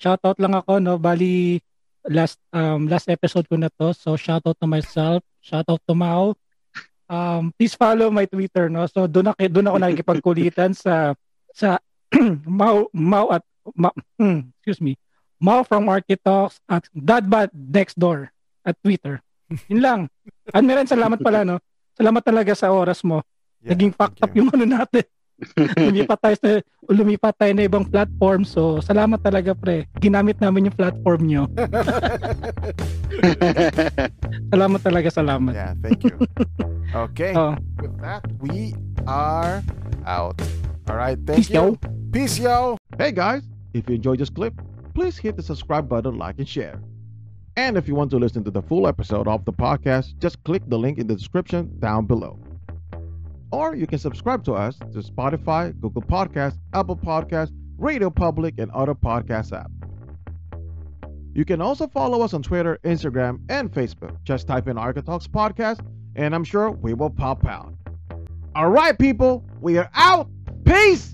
shoutout lang ako, no? Bali, last episode ko na to. So, shoutout to myself. Shoutout to Mao. Please follow my Twitter, no? So, doon ako nakikipagkulitan sa Mao at excuse me. Mao from Architalks at Dadbad Next Door at Twitter. Yun lang. Admiral, salamat pala, no? Salamat talaga sa oras mo. Yeah, Naging fucked up yung ano natin. lumipat tayo na ibang platform. So, salamat talaga, pre. Ginamit namin yung platform nyo. Salamat talaga, salamat. Yeah, thank you. Okay. With that, we are out. All right, thank you. Peace, yo. Hey, guys. If you enjoyed this clip, please hit the subscribe button, like, and share. And if you want to listen to the full episode of the podcast, just click the link in the description down below. Or you can subscribe to us to Spotify, Google Podcasts, Apple Podcasts, Radio Public, and other podcast apps. You can also follow us on Twitter, Instagram, and Facebook. Just type in Architalks Podcast, and I'm sure we will pop out. All right, people, we are out. Peace!